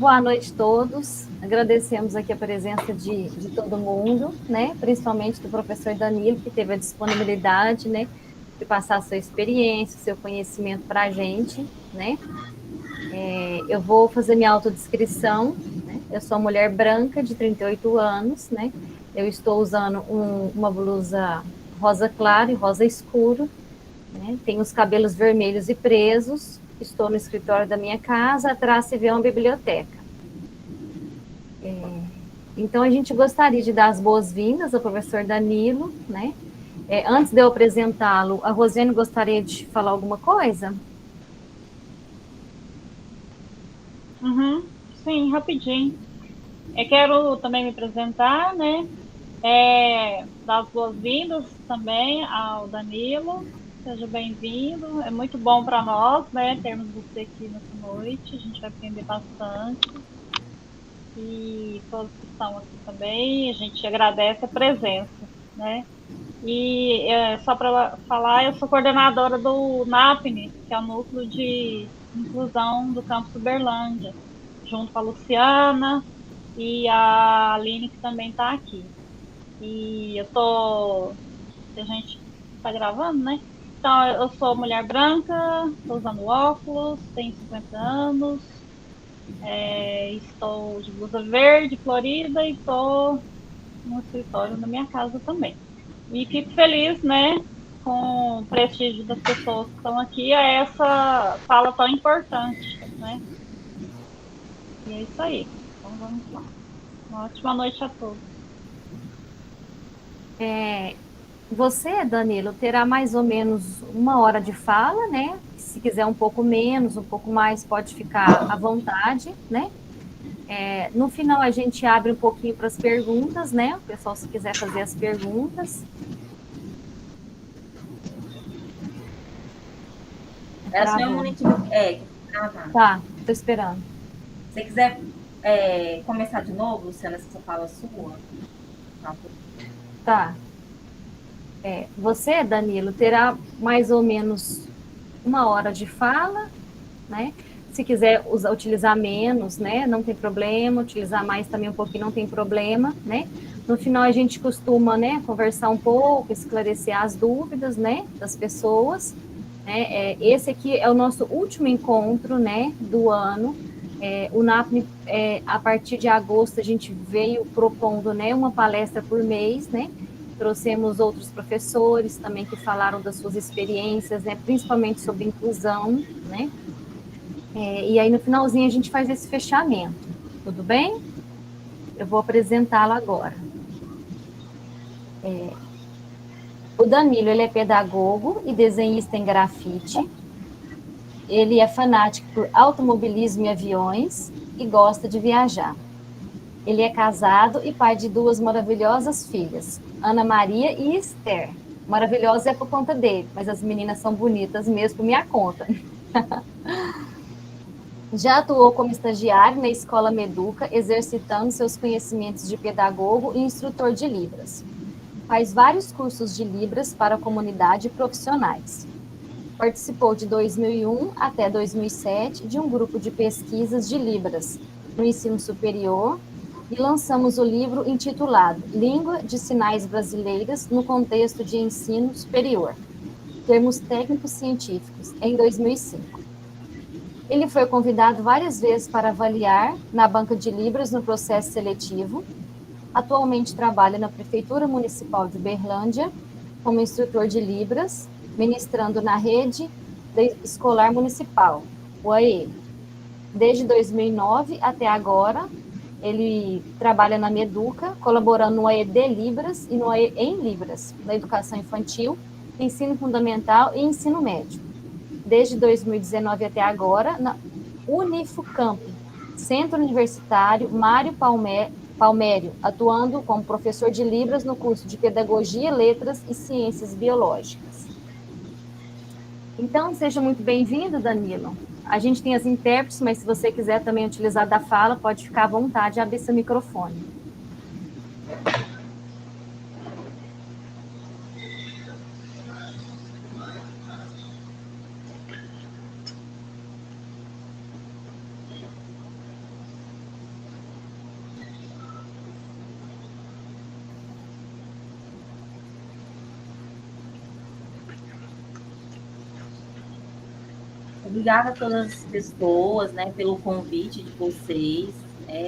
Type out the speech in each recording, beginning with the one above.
Boa noite a todos. Agradecemos aqui a presença de todo mundo, né? Principalmente do professor Danilo, que teve a disponibilidade, né, de passar a sua experiência, o seu conhecimento para a gente, né? Eu vou fazer minha autodescrição, né? Eu sou mulher branca de 38 anos, né? Eu estou usando uma blusa rosa claro e rosa escuro, né? Tenho os cabelos vermelhos e presos, estou no escritório da minha casa, atrás se vê uma biblioteca. Então, a gente gostaria de dar as boas-vindas ao professor Danilo, né? Antes de eu apresentá-lo, a Rosiane gostaria de falar alguma coisa? Uhum, sim, rapidinho. Eu quero também me apresentar, né? Dar as boas-vindas também ao Danilo. Seja bem-vindo. É muito bom para nós, né? Termos você aqui nessa noite. A gente vai aprender bastante. E todos que estão aqui também, a gente agradece a presença, né? E só para falar, eu sou coordenadora do NAPNE, que é o Núcleo de Inclusão do Campus Uberlândia, junto com a Luciana e a Aline, que também está aqui. E eu tô. A gente está gravando, né? Então, eu sou mulher branca, estou usando óculos, tenho 50 anos, estou de blusa verde, florida, e estou no escritório da minha casa também. E fico feliz, né, com o prestígio das pessoas que estão aqui a essa fala tão importante, né? E é isso aí. Então vamos lá. Uma ótima noite a todos. Você, Danilo, terá mais ou menos uma hora de fala, né? Se quiser um pouco menos, um pouco mais, pode ficar à vontade, né? No final, a gente abre um pouquinho para as perguntas, né? O pessoal, se quiser fazer as perguntas. Era só um Travou. minutinho. Que gravar. Tá, tô esperando. Se você quiser começar de novo, Luciana, essa fala sua. Tá. Tá. Você, Danilo, terá mais ou menos uma hora de fala, né? Se quiser utilizar menos, né? Não tem problema. Utilizar mais também um pouquinho, não tem problema, né? No final a gente costuma, né, conversar um pouco, esclarecer as dúvidas, né, das pessoas. Né? Esse aqui é o nosso último encontro, né, do ano. O NAPNE, a partir de agosto, a gente veio propondo, né, uma palestra por mês, né? Trouxemos outros professores também que falaram das suas experiências, né, principalmente sobre inclusão, né? E aí no finalzinho a gente faz esse fechamento, tudo bem? Eu vou apresentá-lo agora. O Danilo, ele é pedagogo e desenhista em grafite. Ele é fanático por automobilismo e aviões e gosta de viajar. Ele é casado e pai de duas maravilhosas filhas, Ana Maria e Esther. Maravilhosa é por conta dele, mas as meninas são bonitas mesmo por minha conta. Já atuou como estagiário na Escola Meduca, exercitando seus conhecimentos de pedagogo e instrutor de Libras. Faz vários cursos de Libras para a comunidade e profissionais. Participou de 2001 até 2007 de um grupo de pesquisas de Libras no ensino superior e lançamos o livro intitulado Língua de Sinais Brasileiras no Contexto de Ensino Superior, Termos Técnicos Científicos, em 2005. Ele foi convidado várias vezes para avaliar na banca de Libras no processo seletivo. Atualmente trabalha na Prefeitura Municipal de Uberlândia como instrutor de Libras, ministrando na rede escolar municipal, o AE. Desde 2009 até agora, ele trabalha na Meduca, colaborando no AED Libras e no AE em Libras, na educação infantil, ensino fundamental e ensino médio. Desde 2019 até agora, na Unifucamp, Centro Universitário Mário Palmério, atuando como professor de Libras no curso de Pedagogia, Letras e Ciências Biológicas. Então, seja muito bem-vindo, Danilo. A gente tem as intérpretes, mas se você quiser também utilizar da fala, pode ficar à vontade e abrir seu microfone. Obrigada a todas as pessoas, né, pelo convite de vocês,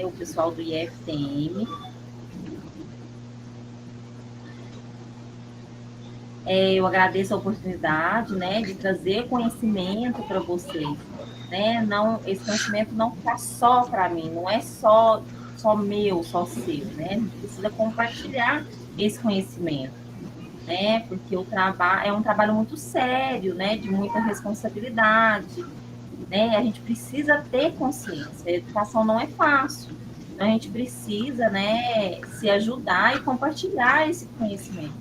o pessoal do IFTM. Eu agradeço a oportunidade, né, de trazer conhecimento para vocês, né? Não, esse conhecimento não fica só para mim, não é só meu, só seu, né? A gente precisa compartilhar esse conhecimento, né? Porque o trabalho é um trabalho muito sério, né? De muita responsabilidade, né? A gente precisa ter consciência. A educação não é fácil. Então, a gente precisa, né, se ajudar e compartilhar esse conhecimento.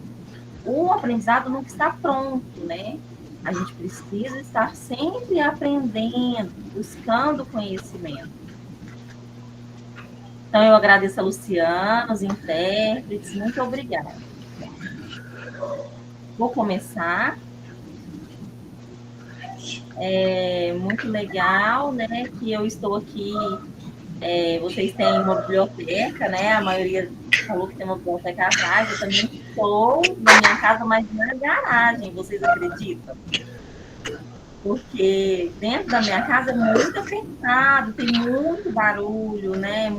O aprendizado nunca está pronto, né? A gente precisa estar sempre aprendendo, buscando conhecimento. Então, eu agradeço a Luciana, os intérpretes, muito obrigada. Vou começar. É muito legal, né, que eu estou aqui. Vocês têm uma biblioteca, né? A maioria falou que tem uma biblioteca atrás. Eu também estou na minha casa, mas na garagem, vocês acreditam? Porque dentro da minha casa é muito apertado, tem muito barulho, né?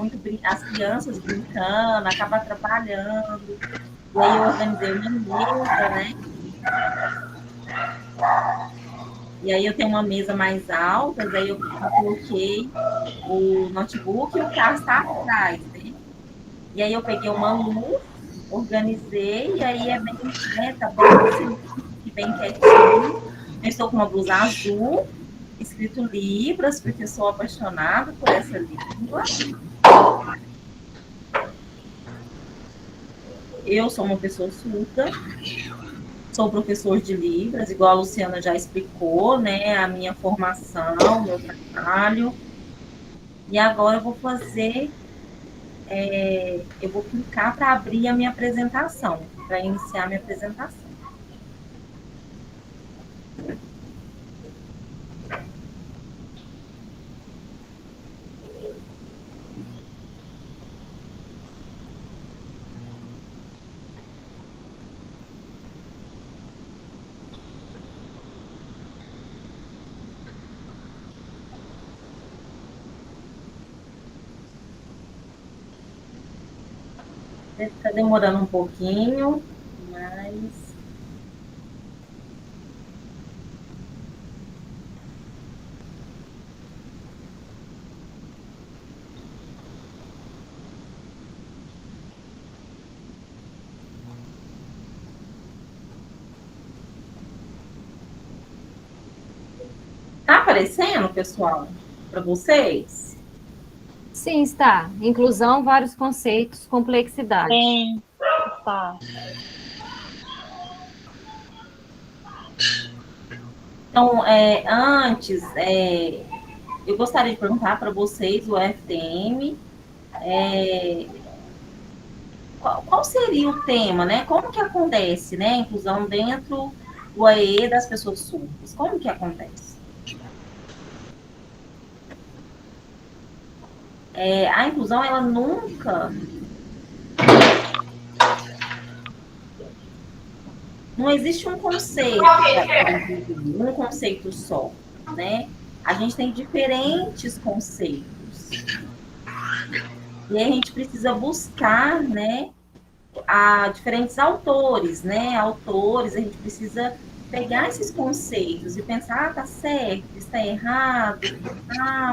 As crianças brincando, acaba atrapalhando. E aí eu organizei uma mesa, né? E aí eu tenho uma mesa mais alta, daí eu coloquei o notebook e o carro está atrás, né? E aí eu peguei uma luz, organizei, e aí é bem, né, tá bem quietinho. Eu estou com uma blusa azul, escrito Libras, porque eu sou apaixonada por essa língua. Eu sou uma pessoa surda, sou professor de Libras, igual a Luciana já explicou, né, a minha formação, meu trabalho. E agora eu vou fazer, eu vou clicar para abrir a minha apresentação, para iniciar a minha apresentação. Está demorando um pouquinho, mas... Tá aparecendo, pessoal, para vocês? Sim, está. Inclusão, vários conceitos, complexidade. Sim, está. Então, antes, eu gostaria de perguntar para vocês, o FTM, qual seria o tema, né? Como que acontece, né? A inclusão dentro do AE das pessoas surdas. Como que acontece? A inclusão, ela nunca... Não existe um conceito, um conceito só, né? A gente tem diferentes conceitos. E a gente precisa buscar, né, diferentes autores, né? Autores, a gente precisa pegar esses conceitos e pensar, tá certo, está errado,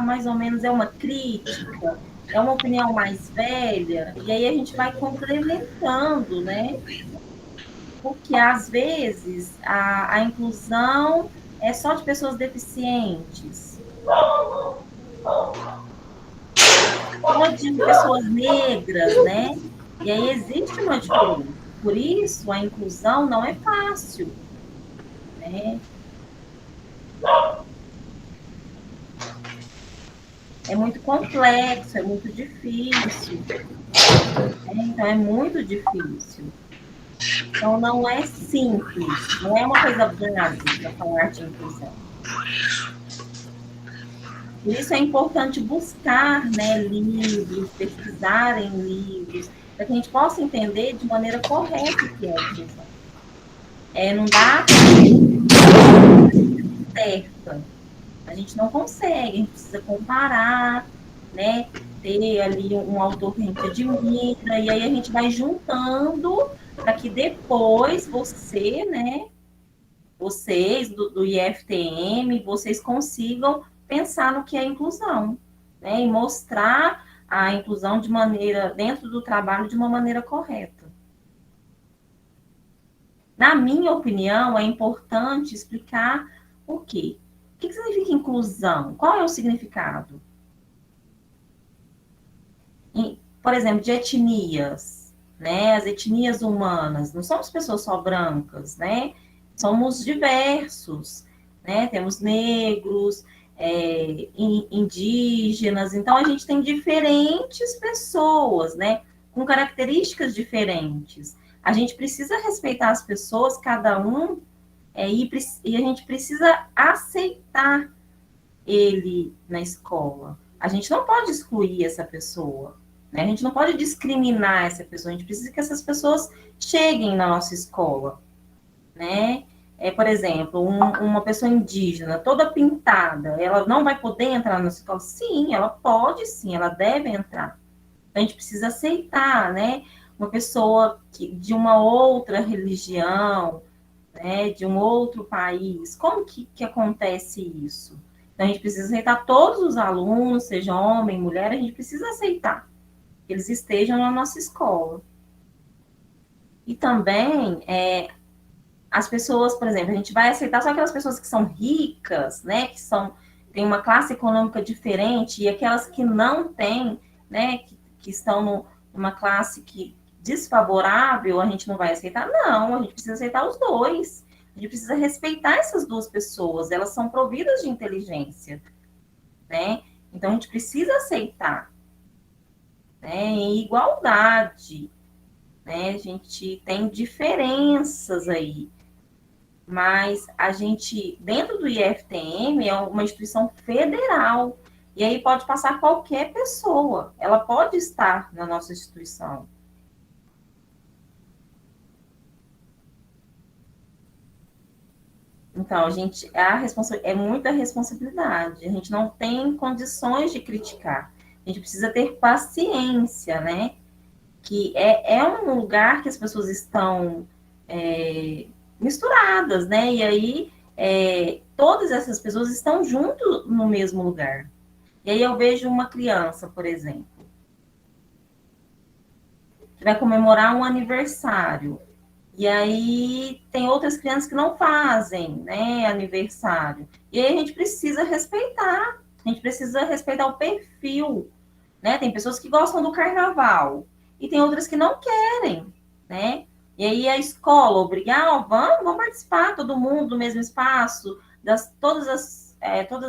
mais ou menos é uma crítica, é uma opinião mais velha, e aí a gente vai complementando, né? Porque, às vezes, a inclusão é só de pessoas deficientes, ou de pessoas negras, né? E aí existe uma diferença. Por isso, a inclusão não é fácil, né? É muito complexo, é muito difícil. Então, é muito difícil. Então, não é simples, não é uma coisa básica falar de inclusão. Por isso é importante buscar, né, livros, pesquisar em livros, para que a gente possa entender de maneira correta o que é a inclusão. Não dá certa, A gente não consegue, a gente precisa comparar, né? Ter ali um autor que a gente admira, e aí a gente vai juntando para que depois você, né, vocês do IFTM, vocês consigam pensar no que é inclusão, né? E mostrar a inclusão de maneira, dentro do trabalho, de uma maneira correta. Na minha opinião, é importante explicar o quê? O que significa inclusão? Qual é o significado? Por exemplo, de etnias, né? As etnias humanas, não somos pessoas só brancas, né? Somos diversos, né? Temos negros, indígenas, então a gente tem diferentes pessoas, né? Com características diferentes. A gente precisa respeitar as pessoas, cada um, e a gente precisa aceitar ele na escola. A gente não pode excluir essa pessoa, né? A gente não pode discriminar essa pessoa. A gente precisa que essas pessoas cheguem na nossa escola, né? Por exemplo, uma pessoa indígena toda pintada, ela não vai poder entrar na escola? Sim, ela pode, sim, ela deve entrar. A gente precisa aceitar, né? Uma pessoa de uma outra religião, né, de um outro país. Como que acontece isso? Então, a gente precisa aceitar todos os alunos, seja homem, mulher, a gente precisa aceitar que eles estejam na nossa escola. E também, as pessoas, por exemplo, a gente vai aceitar só aquelas pessoas que são ricas, né, têm uma classe econômica diferente, e aquelas que não têm, né, que estão numa classe desfavorável, a gente não vai aceitar? Não, a gente precisa aceitar os dois. A gente precisa respeitar essas duas pessoas, elas são providas de inteligência, né? Então, a gente precisa aceitar, né? Em igualdade, né? A gente tem diferenças aí, mas a gente, dentro do IFTM, é uma instituição federal, e aí pode passar qualquer pessoa, ela pode estar na nossa instituição. Então, a gente, é muita responsabilidade, a gente não tem condições de criticar, a gente precisa ter paciência, né? Que é um lugar que as pessoas estão misturadas, né? E aí todas essas pessoas estão junto no mesmo lugar. E aí eu vejo uma criança, por exemplo, que vai comemorar um aniversário. E aí tem outras crianças que não fazem, né, aniversário. E aí a gente precisa respeitar o perfil, né? Tem pessoas que gostam do carnaval e tem outras que não querem, né? E aí a escola obrigar, ó, vamos participar todo mundo do mesmo espaço, todas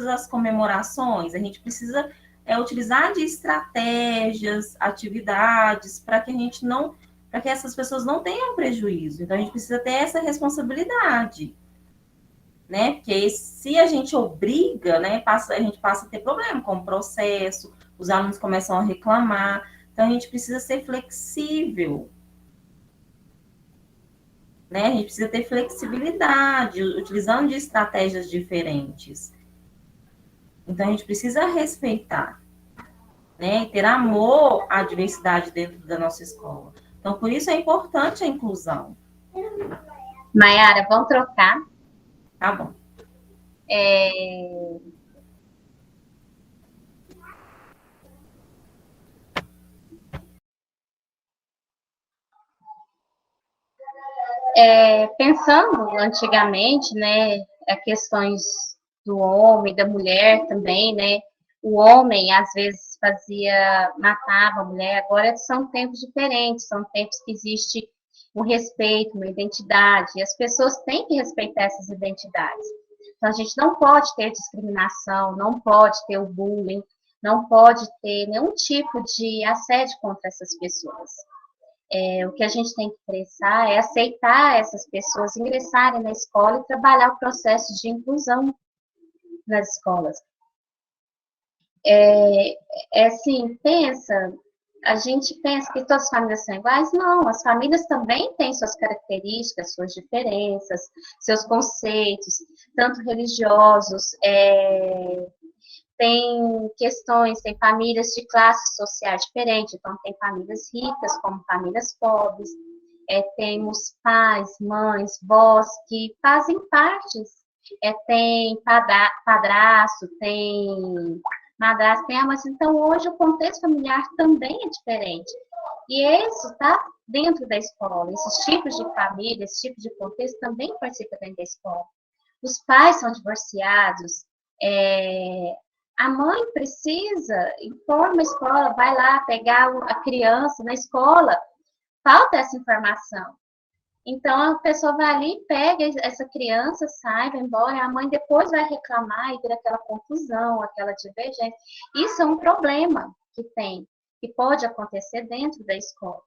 as comemorações. A gente precisa utilizar de estratégias, atividades para que a gente não, para que essas pessoas não tenham prejuízo. Então a gente precisa ter essa responsabilidade, né? Porque se a gente obriga, né, a gente passa a ter problema com o processo, os alunos começam a reclamar. Então a gente precisa ser flexível, né? A gente precisa ter flexibilidade, utilizando de estratégias diferentes. Então a gente precisa respeitar, né? E ter amor à diversidade dentro da nossa escola. Então por isso é importante a inclusão. Maiara, vamos trocar. Tá bom. Pensando antigamente, né, a questões do homem, da mulher também, né, o homem às vezes matava a mulher, agora são tempos diferentes, são tempos que existe um respeito, uma identidade, e as pessoas têm que respeitar essas identidades. Então, a gente não pode ter discriminação, não pode ter o bullying, não pode ter nenhum tipo de assédio contra essas pessoas. O que a gente tem que pensar é aceitar essas pessoas ingressarem na escola e trabalhar o processo de inclusão nas escolas. Assim, pensa, a gente pensa que todas as famílias são iguais. Não, as famílias também têm suas características, suas diferenças, seus conceitos, tanto religiosos, tem questões, tem famílias de classes sociais diferentes, então tem famílias ricas como famílias pobres, temos pais, mães, vós que fazem partes, tem padrasto, tem madrasta, tem a mãe. Então, hoje o contexto familiar também é diferente. E isso está dentro da escola. Esses tipos de família, esse tipo de contexto também participa dentro da escola. Os pais são divorciados, a mãe precisa, informa a escola, vai lá pegar a criança na escola, falta essa informação. Então, a pessoa vai ali, pega essa criança, sai, vai embora, a mãe depois vai reclamar e vira aquela confusão, aquela divergência. Isso é um problema que tem, que pode acontecer dentro da escola.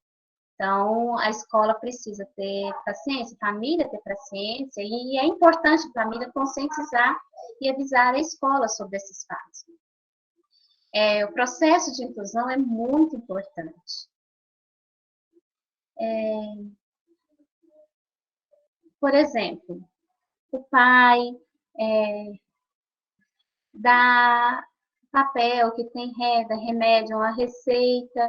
Então, a escola precisa ter paciência, a família ter paciência, e é importante a família conscientizar e avisar a escola sobre esses fatos. O processo de inclusão é muito importante. Por exemplo, o pai dá papel que tem remédio, uma receita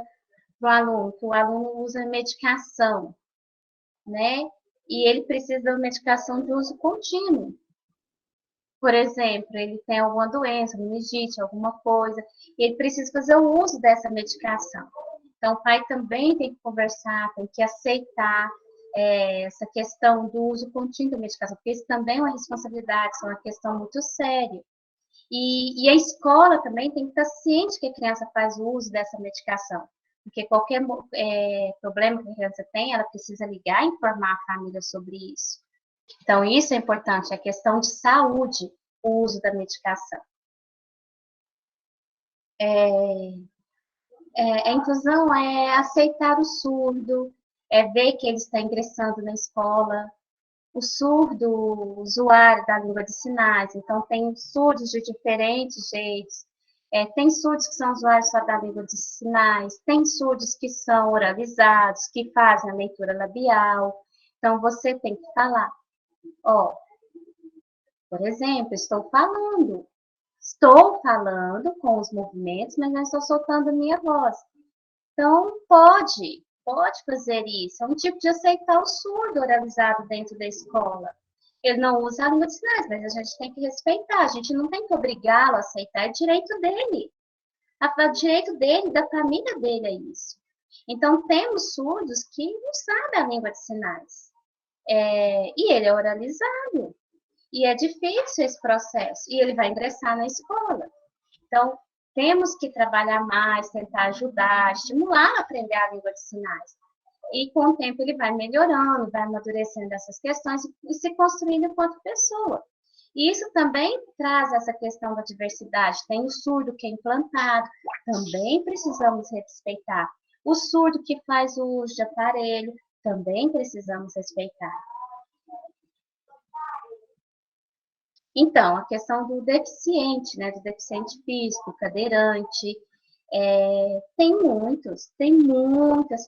para o aluno, que o aluno usa medicação, né? E ele precisa de uma medicação de uso contínuo. Por exemplo, ele tem alguma doença, meningite, alguma coisa, e ele precisa fazer o uso dessa medicação. Então, o pai também tem que conversar, tem que aceitar essa questão do uso contínuo da medicação, porque isso também é uma responsabilidade, isso é uma questão muito séria. E a escola também tem que estar ciente que a criança faz o uso dessa medicação, porque qualquer problema que a criança tem, ela precisa ligar e informar a família sobre isso. Então, isso é importante, a questão de saúde, o uso da medicação. A inclusão é aceitar o surdo, ver que ele está ingressando na escola, o surdo usuário da língua de sinais. Então, tem surdos de diferentes jeitos. Tem surdos que são usuários só da língua de sinais, tem surdos que são oralizados, que fazem a leitura labial. Então, você tem que falar. Por exemplo, estou falando com os movimentos, mas não estou soltando a minha voz. Então, pode fazer isso. É um tipo de aceitar o surdo oralizado dentro da escola. Ele não usa a língua de sinais, mas a gente tem que respeitar. A gente não tem que obrigá-lo a aceitar, é direito dele. É direito dele, da família dele é isso. Então, temos surdos que não sabem a língua de sinais. E ele é oralizado. E é difícil esse processo. E ele vai ingressar na escola. Então, temos que trabalhar mais, tentar ajudar, estimular a aprender a língua de sinais. E com o tempo ele vai melhorando, vai amadurecendo essas questões e se construindo enquanto pessoa. E isso também traz essa questão da diversidade. Tem o surdo que é implantado, também precisamos respeitar. O surdo que faz o uso de aparelho, também precisamos respeitar. Então, a questão do deficiente, né, do deficiente físico, cadeirante, tem muitas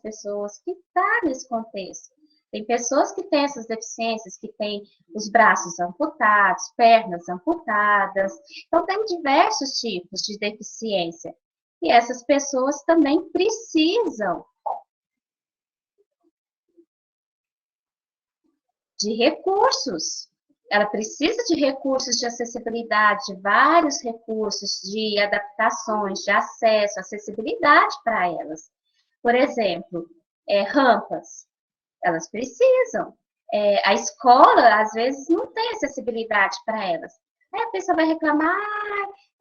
pessoas que estão nesse contexto. Tem pessoas que têm essas deficiências, que têm os braços amputados, pernas amputadas. Então, tem diversos tipos de deficiência. E essas pessoas também precisam de recursos. Ela precisa de recursos de acessibilidade, de vários recursos de adaptações, de acesso, acessibilidade para elas. Por exemplo, rampas. Elas precisam. A escola, às vezes, não tem acessibilidade para elas. Aí a pessoa vai reclamar,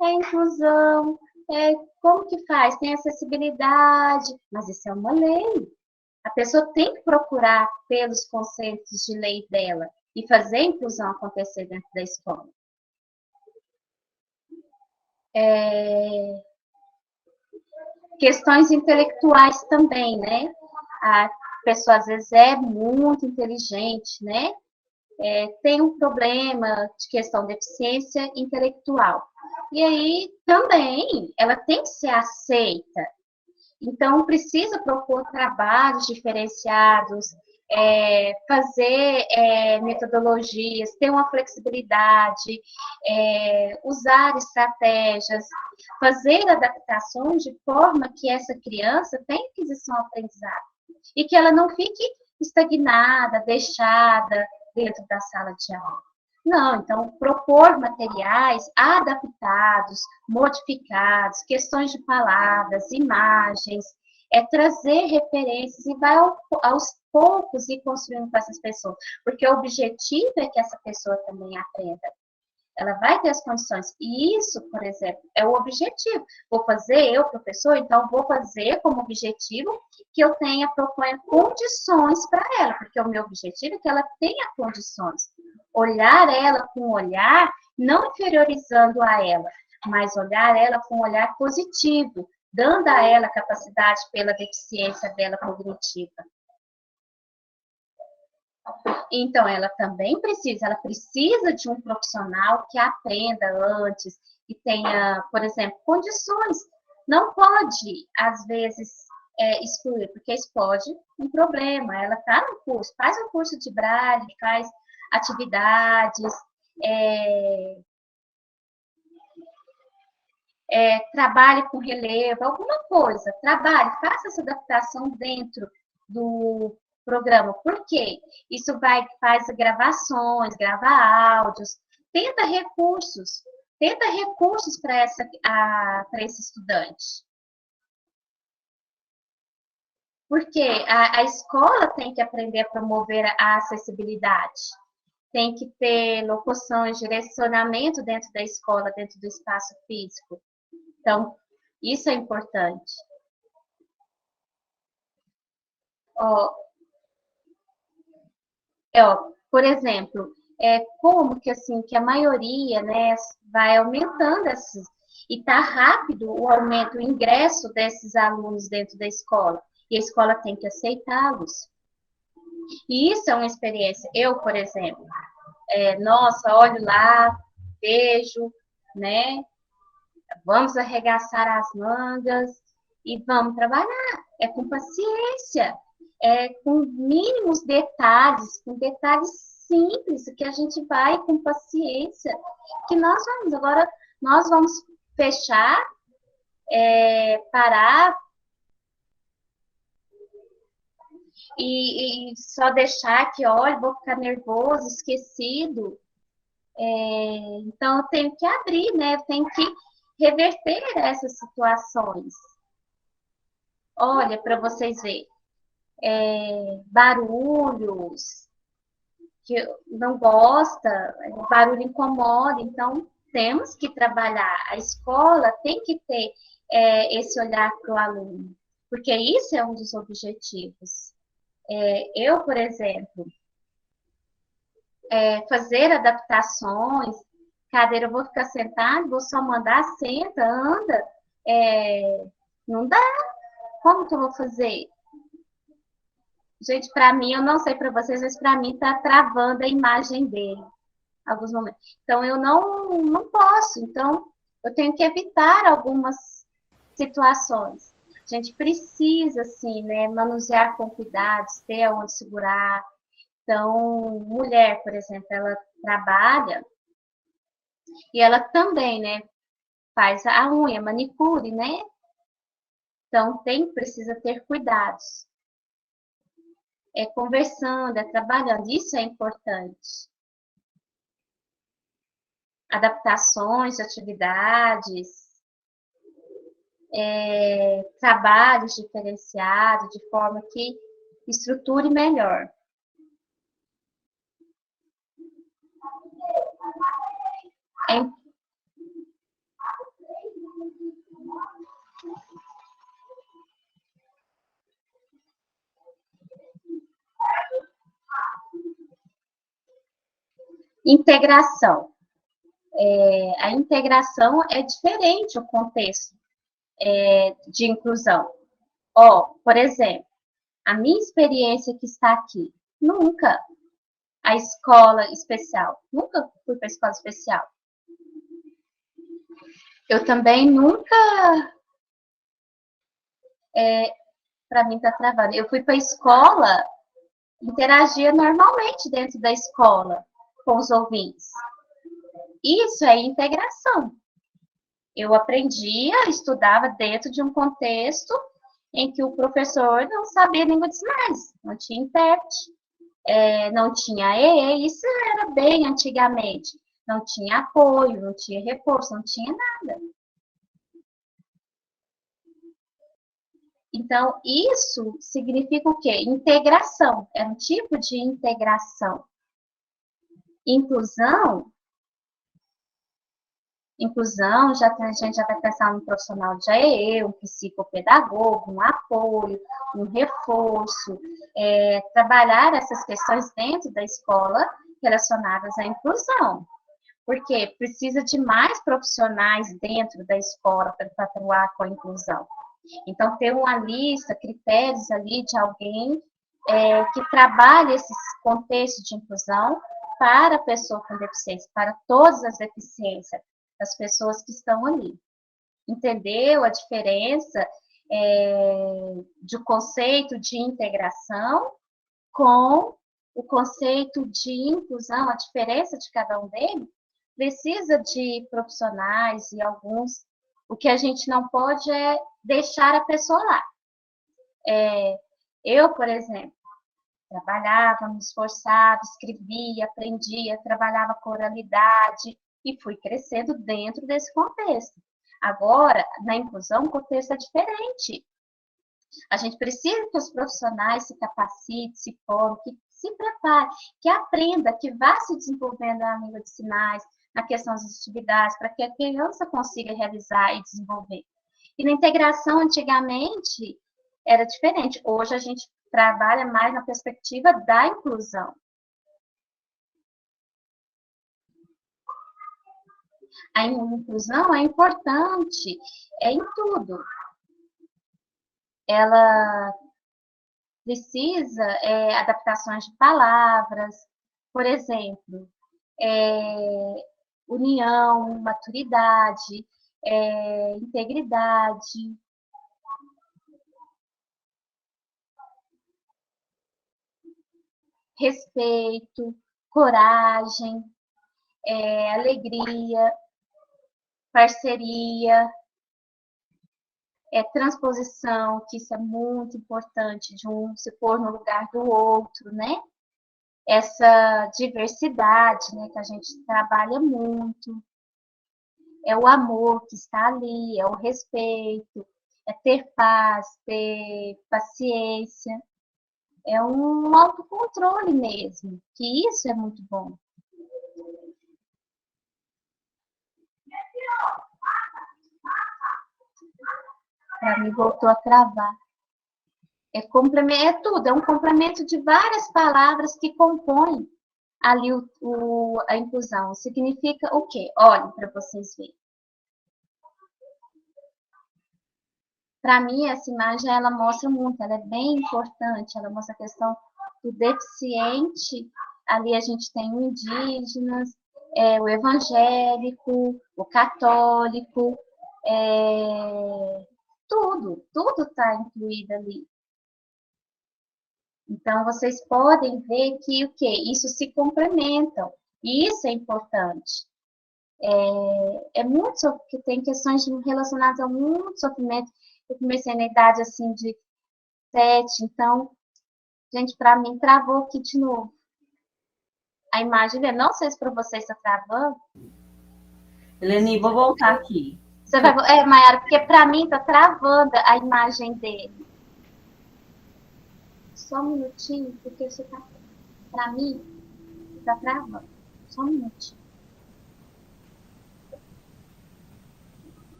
inclusão, como que faz? Tem acessibilidade, mas isso é uma lei. A pessoa tem que procurar pelos conceitos de lei dela e fazer a inclusão acontecer dentro da escola. Questões intelectuais também, né? A pessoa, às vezes, é muito inteligente, né? Tem um problema de questão de deficiência intelectual. E aí, também, ela tem que ser aceita. Então, precisa propor trabalhos diferenciados, fazer metodologias, ter uma flexibilidade, usar estratégias, fazer adaptações de forma que essa criança tenha aquisição aprendizado e que ela não fique estagnada, deixada dentro da sala de aula. Não, então, propor materiais adaptados, modificados, questões de palavras, imagens, trazer referências e vai aos poucos ir construindo com essas pessoas, porque o objetivo é que essa pessoa também aprenda. Ela vai ter as condições. E isso, por exemplo, é o objetivo. Vou fazer, eu, professor, então vou fazer como objetivo que eu proponha condições para ela, porque o meu objetivo é que ela tenha condições. Olhar ela com um olhar, não inferiorizando a ela, mas olhar ela com um olhar positivo, dando a ela capacidade pela deficiência dela cognitiva. Então, ela precisa de um profissional que aprenda antes, que tenha, por exemplo, condições. Não pode, às vezes, excluir, porque isso pode um problema. Ela está no curso, faz um curso de Braille, faz atividades, trabalhe com relevo, alguma coisa, trabalhe, faça essa adaptação dentro do programa. Por quê? Isso faz gravações, grava áudios, tenta recursos para esse estudante. Porque a escola tem que aprender a promover a acessibilidade. Tem que ter locuções, direcionamento dentro da escola, dentro do espaço físico. Então, isso é importante. Por exemplo, como que assim que a maioria, né, vai aumentando e está rápido o aumento, o ingresso desses alunos dentro da escola, e a escola tem que aceitá-los. E isso é uma experiência. Eu, por exemplo, nossa, olho lá, vejo, né, vamos arregaçar as mangas e vamos trabalhar, com paciência, com mínimos detalhes, com detalhes simples, que a gente vai com paciência, que agora nós vamos fechar, parar e só deixar que, olha, vou ficar nervoso, esquecido. Então, eu tenho que abrir, né? Eu tenho que reverter essas situações. Olha, para vocês verem. Barulhos que não gosta, o barulho incomoda, então temos que trabalhar. A escola tem que ter esse olhar para o aluno, porque isso é um dos objetivos. Eu, por exemplo, fazer adaptações, cadeira, eu vou ficar sentado, vou só mandar, senta, anda, não dá. Como que eu vou fazer? Gente, para mim, eu não sei para vocês, mas para mim está travando a imagem dele em alguns momentos. Então, eu não posso. Então, eu tenho que evitar algumas situações. A gente precisa, assim, né, manusear com cuidados, ter onde segurar. Então, mulher, por exemplo, ela trabalha e ela também, né, faz a unha, manicure, né? Então, precisa ter cuidados. Conversando, trabalhando, isso é importante. Adaptações de atividades, trabalhos diferenciados, de forma que estruture melhor. Integração. A integração é diferente o contexto de inclusão. Por exemplo, a minha experiência que está aqui, nunca a escola especial, nunca fui para a escola especial. Eu também nunca Para mim tá travando. Eu fui para a escola, interagia normalmente dentro da escola com os ouvintes. Isso é integração. Eu aprendia, estudava dentro de um contexto em que o professor não sabia língua de sinais, não tinha intérprete, não tinha EE, isso era bem antigamente. Não tinha apoio, não tinha reforço, não tinha nada. Então, isso significa o quê? Integração. É um tipo de integração. Inclusão, a gente já vai pensar num profissional de AEE, um psicopedagogo, um apoio, um reforço, trabalhar essas questões dentro da escola relacionadas à inclusão. Porque precisa de mais profissionais dentro da escola para atuar com a inclusão. Então, ter uma lista, critérios ali de alguém que trabalhe esse contexto de inclusão para a pessoa com deficiência, para todas as deficiências das pessoas que estão ali. Entendeu a diferença do conceito de integração com o conceito de inclusão, a diferença de cada um deles? Precisa de profissionais e alguns. O que a gente não pode é deixar a pessoa lá. Eu, por exemplo, trabalhava, me esforçava, escrevia, aprendia, trabalhava com oralidade e fui crescendo dentro desse contexto. Agora, na inclusão, o contexto é diferente. A gente precisa que os profissionais se capacitem, se formem, que se preparem, que aprenda, que vá se desenvolvendo na língua de sinais, na questão das atividades, para que a criança consiga realizar e desenvolver. E na integração, antigamente, era diferente. Hoje, a gente trabalha mais na perspectiva da inclusão. A inclusão é importante, em tudo. Ela precisa adaptações de palavras, por exemplo, união, maturidade, integridade. Respeito, coragem, alegria, parceria, transposição, que isso é muito importante, de um se pôr no lugar do outro, né? Essa diversidade, né, que a gente trabalha muito, é o amor que está ali, é o respeito, é ter paz, ter paciência, é um autocontrole mesmo, que isso é muito bom. Para mim voltou a travar. É tudo, é um complemento de várias palavras que compõem ali a inclusão. Significa o quê? Olhem para vocês verem. Para mim, essa imagem, ela mostra muito, ela é bem importante, ela mostra a questão do deficiente. Ali a gente tem o indígenas, o evangélico, o católico, tudo está incluído ali. Então, vocês podem ver que o quê? Isso se complementam, e isso é importante. Que tem questões relacionadas a muito sofrimento. Eu comecei na idade, assim, de 7, então, gente, para mim, travou aqui de novo. A imagem, não sei se para vocês está travando. Eleni, vou voltar aqui. Você vai, Mayara, porque para mim está travando a imagem dele. Só um minutinho, porque você tá, para mim, está travando. Só um minutinho.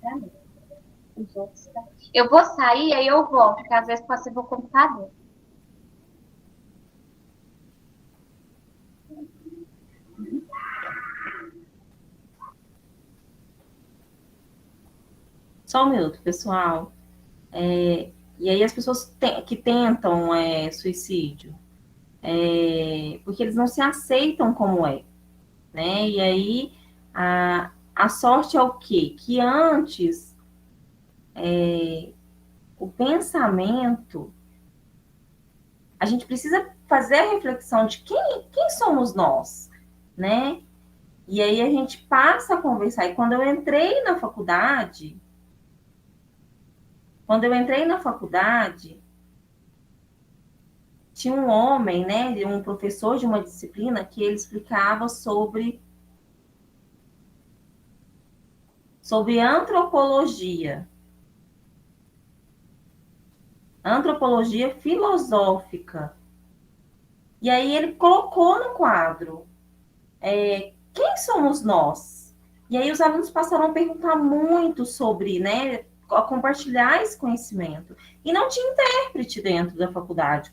Pra mim. Os outros, tá? Eu vou sair, aí eu volto, porque às vezes pode ser meu computador. Só um minuto, pessoal. E aí as pessoas que tentam suicídio, porque eles não se aceitam como é, né? E aí A sorte é o quê? Que antes, o pensamento, a gente precisa fazer a reflexão de quem somos nós, né? E aí a gente passa a conversar. E quando eu entrei na faculdade, tinha um homem, né, um professor de uma disciplina que ele explicava sobre antropologia filosófica. E aí ele colocou no quadro, quem somos nós? E aí os alunos passaram a perguntar muito sobre, né, a compartilhar esse conhecimento. E não tinha intérprete dentro da faculdade,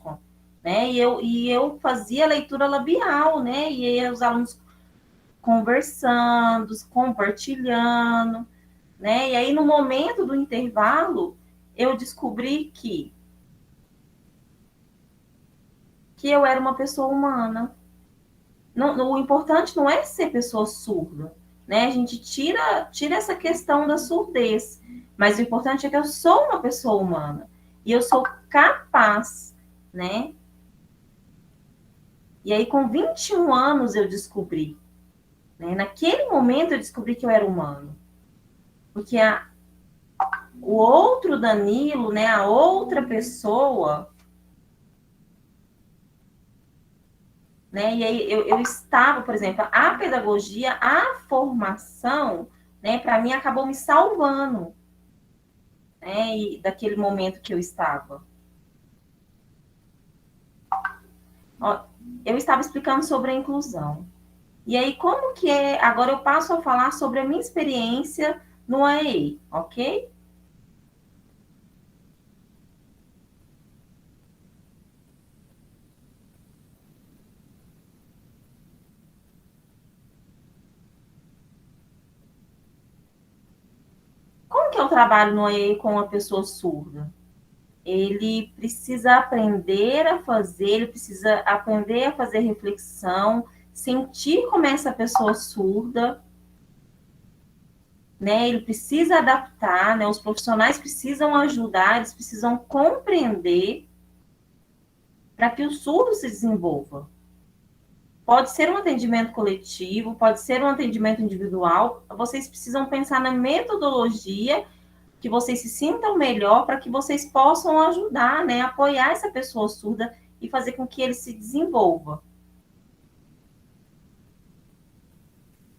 né? E eu fazia leitura labial, né? E aí os alunos conversando, compartilhando, né? E aí no momento do intervalo, eu descobri que eu era uma pessoa humana. Não, o importante não é ser pessoa surda, né? A gente tira essa questão da surdez, mas o importante é que eu sou uma pessoa humana e eu sou capaz, né? E aí, com 21 anos, eu descobri, né? Naquele momento, eu descobri que eu era humano, porque o outro Danilo, né? A outra pessoa, né? E aí eu estava, por exemplo, a pedagogia, a formação, né? Para mim acabou me salvando, né? E daquele momento que eu estava. Ó, eu estava explicando sobre a inclusão. E aí como que é? Agora eu passo a falar sobre a minha experiência no AEI, ok? Como que eu trabalho no AEI com uma pessoa surda? Ele precisa aprender a fazer, ele precisa aprender a fazer reflexão, sentir como é essa pessoa surda, né? Ele precisa adaptar, né? Os profissionais precisam ajudar, eles precisam compreender para que o surdo se desenvolva. Pode ser um atendimento coletivo, pode ser um atendimento individual. Vocês precisam pensar na metodologia que vocês se sintam melhor para que vocês possam ajudar, né, apoiar essa pessoa surda e fazer com que ele se desenvolva.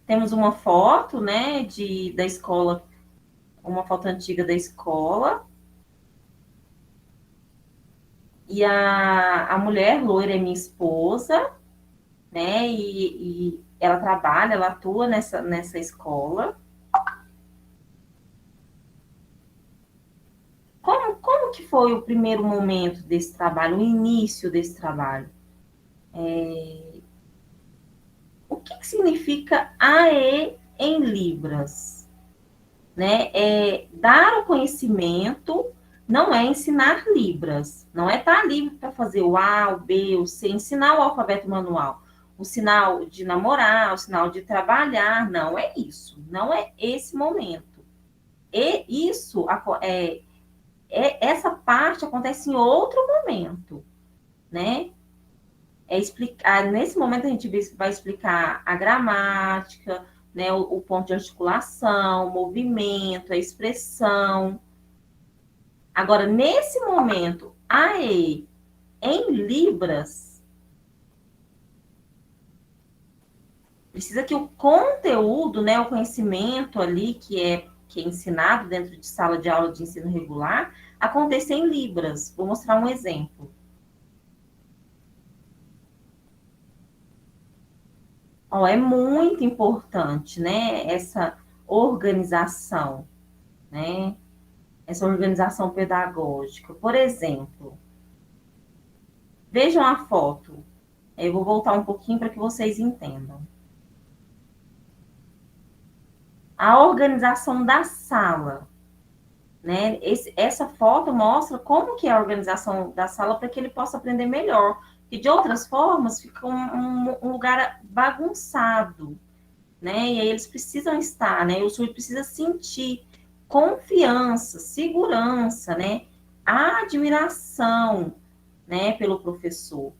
Temos uma foto, né, da escola, uma foto antiga da escola. E a mulher loira é minha esposa, né, e ela trabalha, ela atua nessa escola. Como que foi o primeiro momento desse trabalho, o início desse trabalho? O que significa AE em Libras? Né? Dar o conhecimento não é ensinar Libras, não é estar livre para fazer o A, o B, o C, ensinar o alfabeto manual, o sinal de namorar, o sinal de trabalhar, não é isso, não é esse momento. E isso essa parte acontece em outro momento, né? Nesse momento a gente vai explicar a gramática, né, o ponto de articulação, o movimento, a expressão. Agora, nesse momento, AE em Libras, precisa que o conteúdo, né, o conhecimento ali que é ensinado dentro de sala de aula de ensino regular, aconteça em Libras. Vou mostrar um exemplo. É muito importante, né, essa organização, né, essa organização pedagógica. Por exemplo, vejam a foto. Eu vou voltar um pouquinho para que vocês entendam. A organização da sala, né? Essa foto mostra como que é a organização da sala para que ele possa aprender melhor. E de outras formas, fica um lugar bagunçado, né? E aí eles precisam estar, né? O surdo precisa sentir confiança, segurança, né? Admiração, né, pelo professor,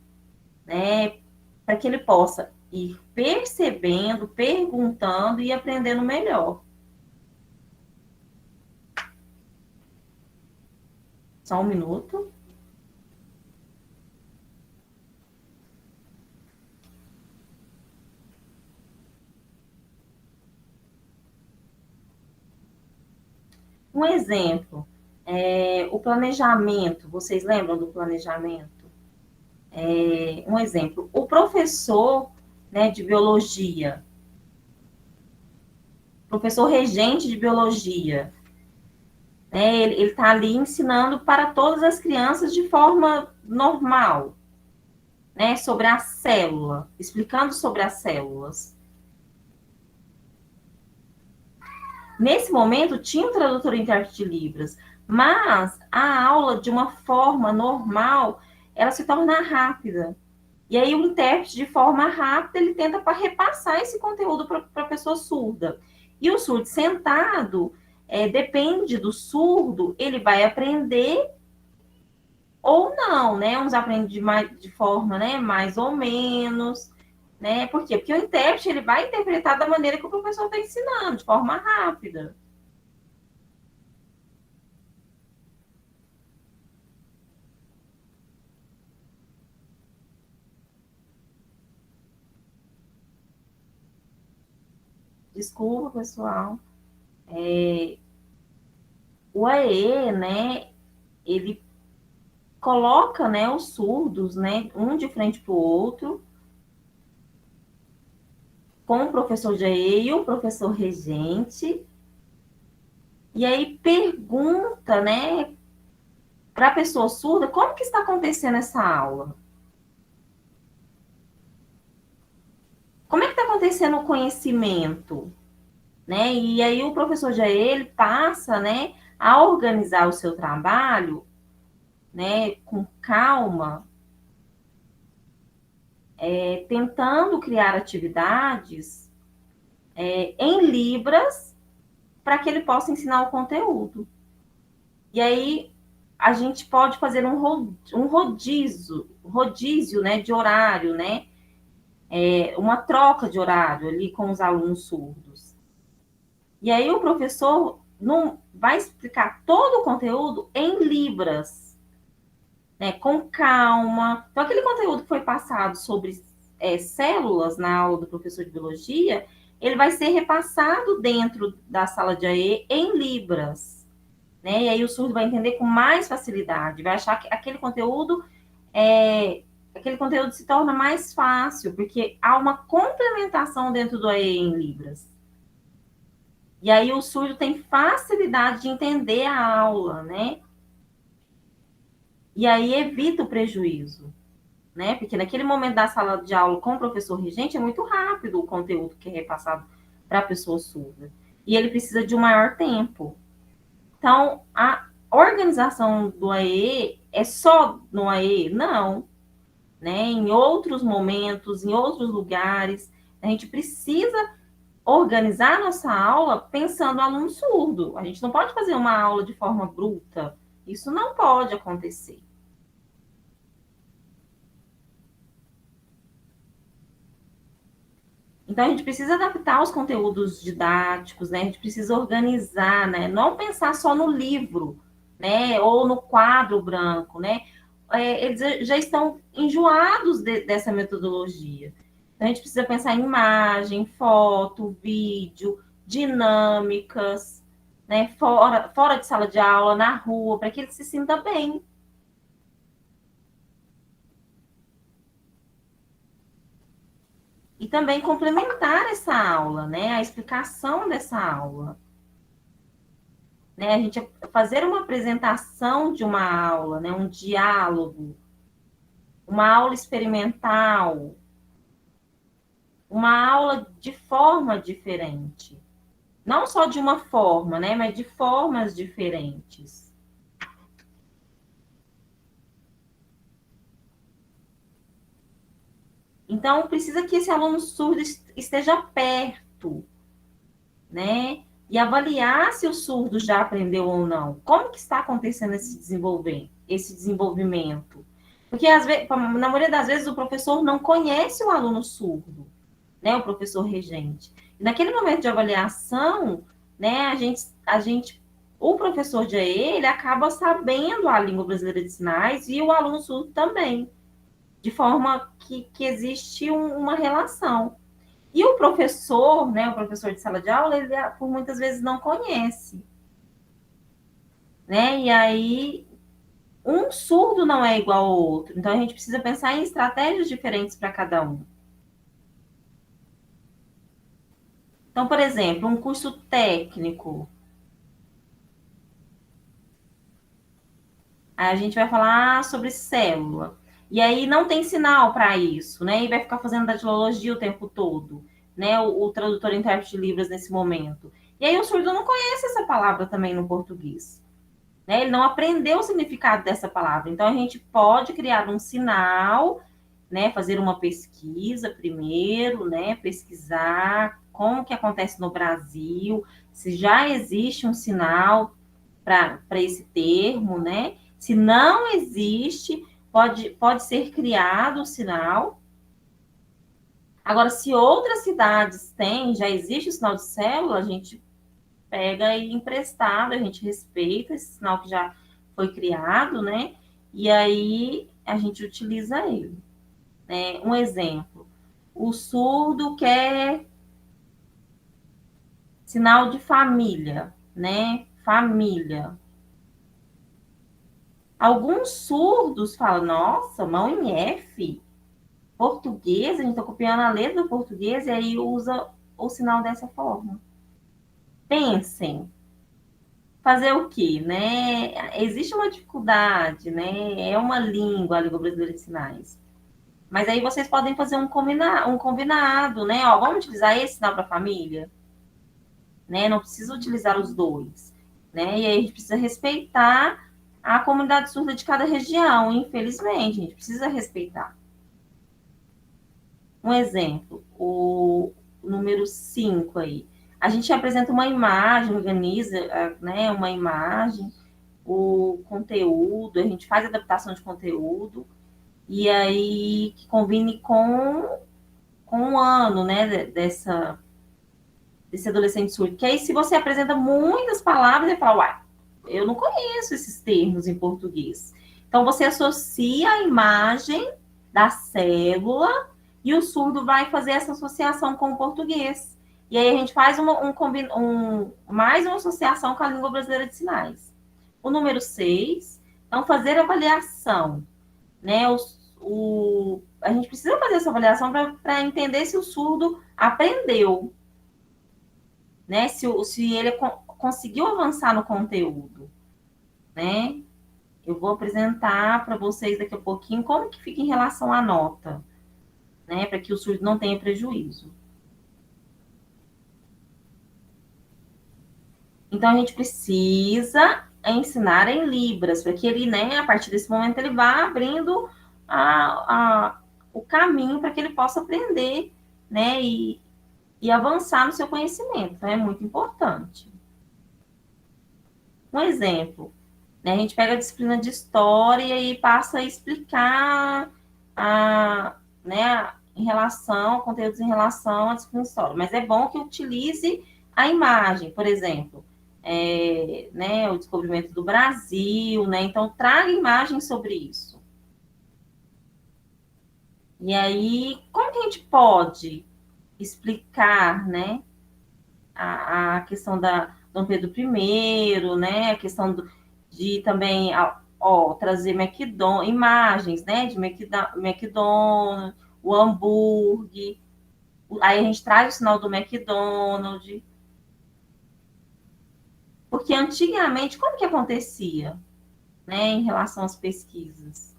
né? Para que ele possa ir percebendo, perguntando e aprendendo melhor. Só um minuto. Um exemplo, o planejamento. Vocês lembram do planejamento? Um exemplo, o professor, né, de biologia, professor regente de biologia, né, ele está ali ensinando para todas as crianças de forma normal, né, sobre a célula, explicando sobre as células. Nesse momento, tinha um tradutor intérprete de Libras, mas a aula, de uma forma normal, ela se torna rápida. E aí, o intérprete, de forma rápida, ele tenta repassar esse conteúdo para a pessoa surda. E o surdo sentado, depende do surdo, ele vai aprender ou não, né? Uns aprendem de forma, né, mais ou menos, né? Por quê? Porque o intérprete, ele vai interpretar da maneira que o professor está ensinando, de forma rápida. Desculpa, pessoal. O AE, né, ele coloca, né, os surdos, né, um de frente para o outro, com o professor de AE e o professor regente, e aí pergunta, né, para a pessoa surda como que está acontecendo essa aula. Como é que está acontecendo o conhecimento? Né? E aí o professor de AE, ele passa, né, a organizar o seu trabalho, né, com calma, tentando criar atividades em Libras para que ele possa ensinar o conteúdo. E aí a gente pode fazer um rodízio, né, de horário, né? Uma troca de horário ali com os alunos surdos. E aí o professor não vai explicar todo o conteúdo em Libras, né, com calma. Então, aquele conteúdo que foi passado sobre células na aula do professor de biologia, ele vai ser repassado dentro da sala de AE em Libras, né? E aí o surdo vai entender com mais facilidade, vai achar que aquele conteúdo se torna mais fácil, porque há uma complementação dentro do AE em Libras. E aí o surdo tem facilidade de entender a aula, né? E aí evita o prejuízo, né? Porque naquele momento da sala de aula com o professor regente é muito rápido o conteúdo que é repassado para a pessoa surda. E ele precisa de um maior tempo. Então, a organização do AE é só no AE? Não. Né? Em outros momentos, em outros lugares, a gente precisa organizar nossa aula pensando no aluno surdo. A gente não pode fazer uma aula de forma bruta. Isso não pode acontecer. Então, a gente precisa adaptar os conteúdos didáticos, né? A gente precisa organizar, né? Não pensar só no livro, né? Ou no quadro branco, né? Eles já estão enjoados dessa metodologia. Então, a gente precisa pensar em imagem, foto, vídeo, dinâmicas, né? Fora de sala de aula, na rua, para que ele se sinta bem. E também complementar essa aula, né? A explicação dessa aula. Né? A gente fazer uma apresentação de uma aula, né? Um diálogo, uma aula experimental, uma aula de forma diferente. Não só de uma forma, né? Mas de formas diferentes. Então, precisa que esse aluno surdo esteja perto, junto, né? E avaliar se o surdo já aprendeu ou não. Como que está acontecendo esse desenvolvimento? Porque, às vezes, na maioria das vezes, o professor não conhece o aluno surdo, né? O professor regente. E naquele momento de avaliação, né, o professor de AE, ele acaba sabendo a língua brasileira de sinais e o aluno surdo também, de forma que existe uma relação. E o professor, né, o professor de sala de aula, ele por muitas vezes não conhece, né? E aí um surdo não é igual ao outro. Então a gente precisa pensar em estratégias diferentes para cada um. Então, por exemplo, um curso técnico. Aí a gente vai falar sobre célula. E aí não tem sinal para isso, né? E vai ficar fazendo datilologia o tempo todo, né? O tradutor e intérprete de Libras nesse momento. E aí o surdo não conhece essa palavra também no português, né? Ele não aprendeu o significado dessa palavra. Então a gente pode criar um sinal, né? Fazer uma pesquisa primeiro, né? Pesquisar como que acontece no Brasil, se já existe um sinal para esse termo, né? Se não existe, pode ser criado o sinal. Agora, se outras cidades têm, já existe o sinal de célula, a gente pega e emprestado, a gente respeita esse sinal que já foi criado, né? E aí a gente utiliza ele. Né? Um exemplo, o surdo quer sinal de família, né? Família. Alguns surdos falam, nossa, mão em F, português, a gente está copiando a letra do português e aí usa o sinal dessa forma. Pensem, fazer o quê, né? Existe uma dificuldade, né? É uma língua, a língua brasileira de sinais. Mas aí vocês podem fazer um combinado, né? Ó, vamos utilizar esse sinal para a família, né? Não precisa utilizar os dois, né? E aí a gente precisa respeitar a comunidade surda de cada região, infelizmente, a gente precisa respeitar. Um exemplo, o número 5 aí. A gente apresenta uma imagem, organiza, né, uma imagem, o conteúdo, a gente faz adaptação de conteúdo, e aí que combine com o ano, né, desse adolescente surdo. Que aí, se você apresenta muitas palavras, ele fala, uai, eu não conheço esses termos em português. Então, você associa a imagem da célula e o surdo vai fazer essa associação com o português. E aí a gente faz mais uma associação com a língua brasileira de sinais. O número 6, então, fazer avaliação. Né? A gente precisa fazer essa avaliação para entender se o surdo aprendeu, né? Se ele conseguiu avançar no conteúdo, né? Eu vou apresentar para vocês daqui a pouquinho como que fica em relação à nota, né? Para que o surdo não tenha prejuízo. Então, a gente precisa ensinar em Libras, para que ele, né, a partir desse momento, ele vá abrindo o caminho para que ele possa aprender, né, e avançar no seu conhecimento. Então, é muito importante. Um exemplo, né, a gente pega a disciplina de História e passa a explicar, né, conteúdos em relação à disciplina de História. Mas é bom que utilize a imagem, por exemplo, né, o descobrimento do Brasil, né? Então, traga imagens sobre isso. E aí, como que a gente pode explicar, né, a questão da Dom Pedro I, né, a questão de também trazer imagens, né, de McDonald's, o hambúrguer, aí a gente traz o sinal do McDonald's. Porque antigamente, como que acontecia, né, em relação às pesquisas?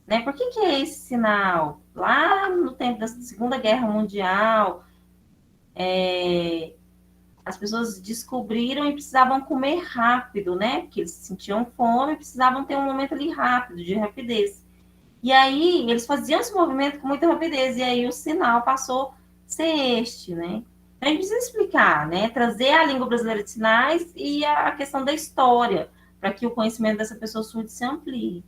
Né? Por que é esse sinal? Lá no tempo da Segunda Guerra Mundial, as pessoas descobriram e precisavam comer rápido, né? Porque eles sentiam fome e precisavam ter um momento ali rápido, de rapidez. E aí, eles faziam esse movimento com muita rapidez, e aí o sinal passou a ser este, né? A gente precisa explicar, né? Trazer a língua brasileira de sinais e a questão da história, para que o conhecimento dessa pessoa surda se amplie.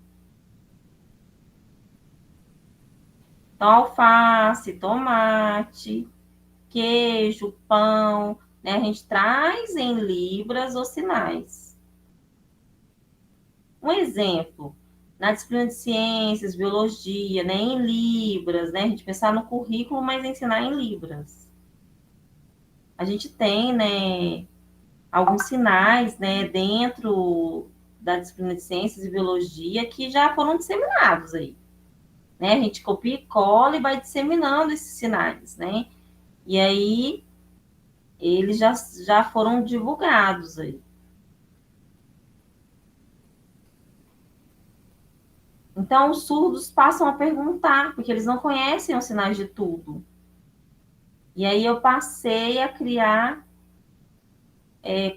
Então, alface, tomate, queijo, pão, né? A gente traz em libras ou sinais. Um exemplo, na disciplina de ciências, biologia, né? Em libras, né? A gente pensar no currículo, mas ensinar em libras. A gente tem, né, alguns sinais, né, dentro da disciplina de ciências e biologia que já foram disseminados aí, né? A gente copia e cola e vai disseminando esses sinais, né? E aí eles já foram divulgados aí. Então, os surdos passam a perguntar, porque eles não conhecem os sinais de tudo. E aí eu passei a criar,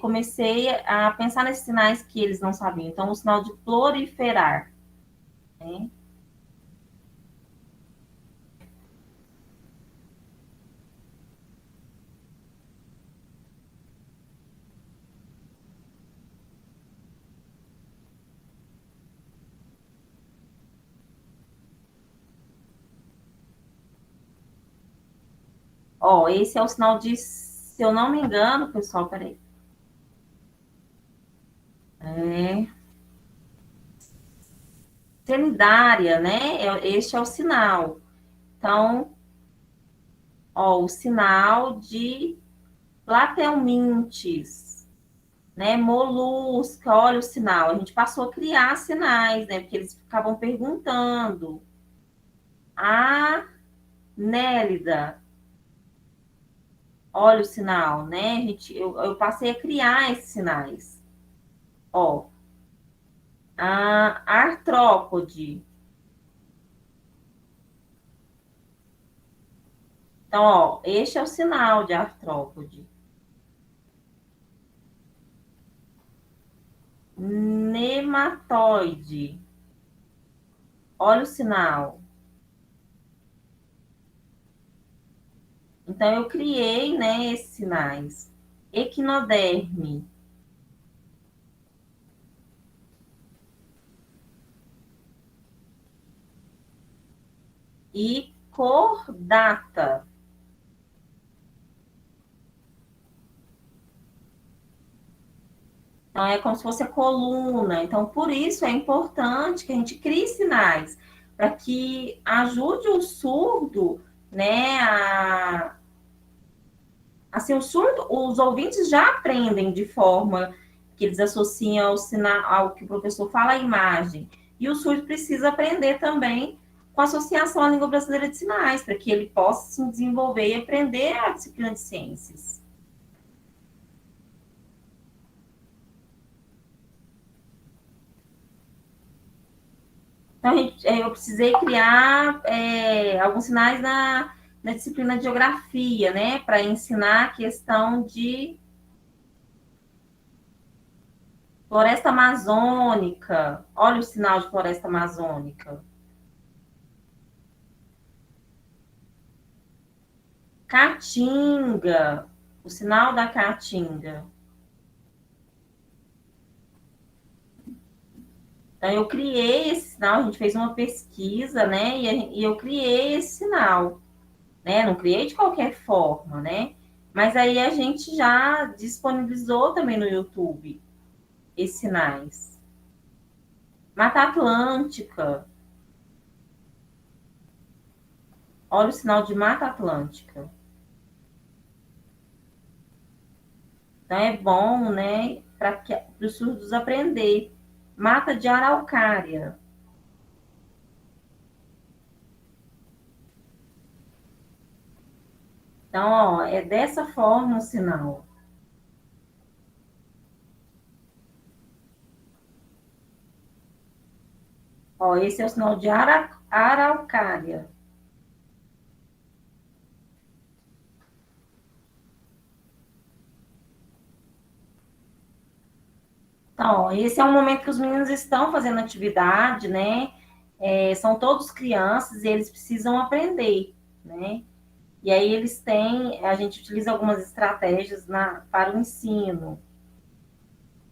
comecei a pensar nesses sinais que eles não sabiam. Então, o sinal de proliferar, né? Ó, esse é o sinal de, se eu não me engano, pessoal, peraí. Senidária, né? Este é o sinal. Então, ó, o sinal de platelmintes, né? Molusca, olha o sinal. A gente passou a criar sinais, né? Porque eles ficavam perguntando. A Nélida, olha o sinal, né? Eu passei a criar esses sinais. Ó, a artrópode. Então, ó, este é o sinal de artrópode. Nematóide. Olha o sinal. Então, eu criei, né, esses sinais. Equinoderme. E cordata. Então, é como se fosse a coluna. Então, por isso é importante que a gente crie sinais, para que ajude o surdo, né, assim, o surdo, os ouvintes já aprendem de forma que eles associam ao sinal, ao que o professor fala, a imagem. E o surdo precisa aprender também com associação à língua brasileira de sinais, para que ele possa se desenvolver e aprender a disciplina de ciências. Então, eu precisei criar alguns sinais na disciplina de geografia, né, para ensinar a questão de floresta amazônica. Olha o sinal de floresta amazônica. Caatinga, o sinal da caatinga. Então, eu criei esse sinal, a gente fez uma pesquisa, né, e eu criei esse sinal, né, não criei de qualquer forma, né, mas aí a gente já disponibilizou também no YouTube esses sinais. Mata Atlântica. Olha o sinal de Mata Atlântica. Então, é bom, né, para os surdos aprender. Mata de araucária. Então, ó, é dessa forma o sinal. Ó, esse é o sinal de araucária. Então, ó, esse é um momento que os meninos estão fazendo atividade, né? São todos crianças e eles precisam aprender, né? E aí a gente utiliza algumas estratégias para o ensino.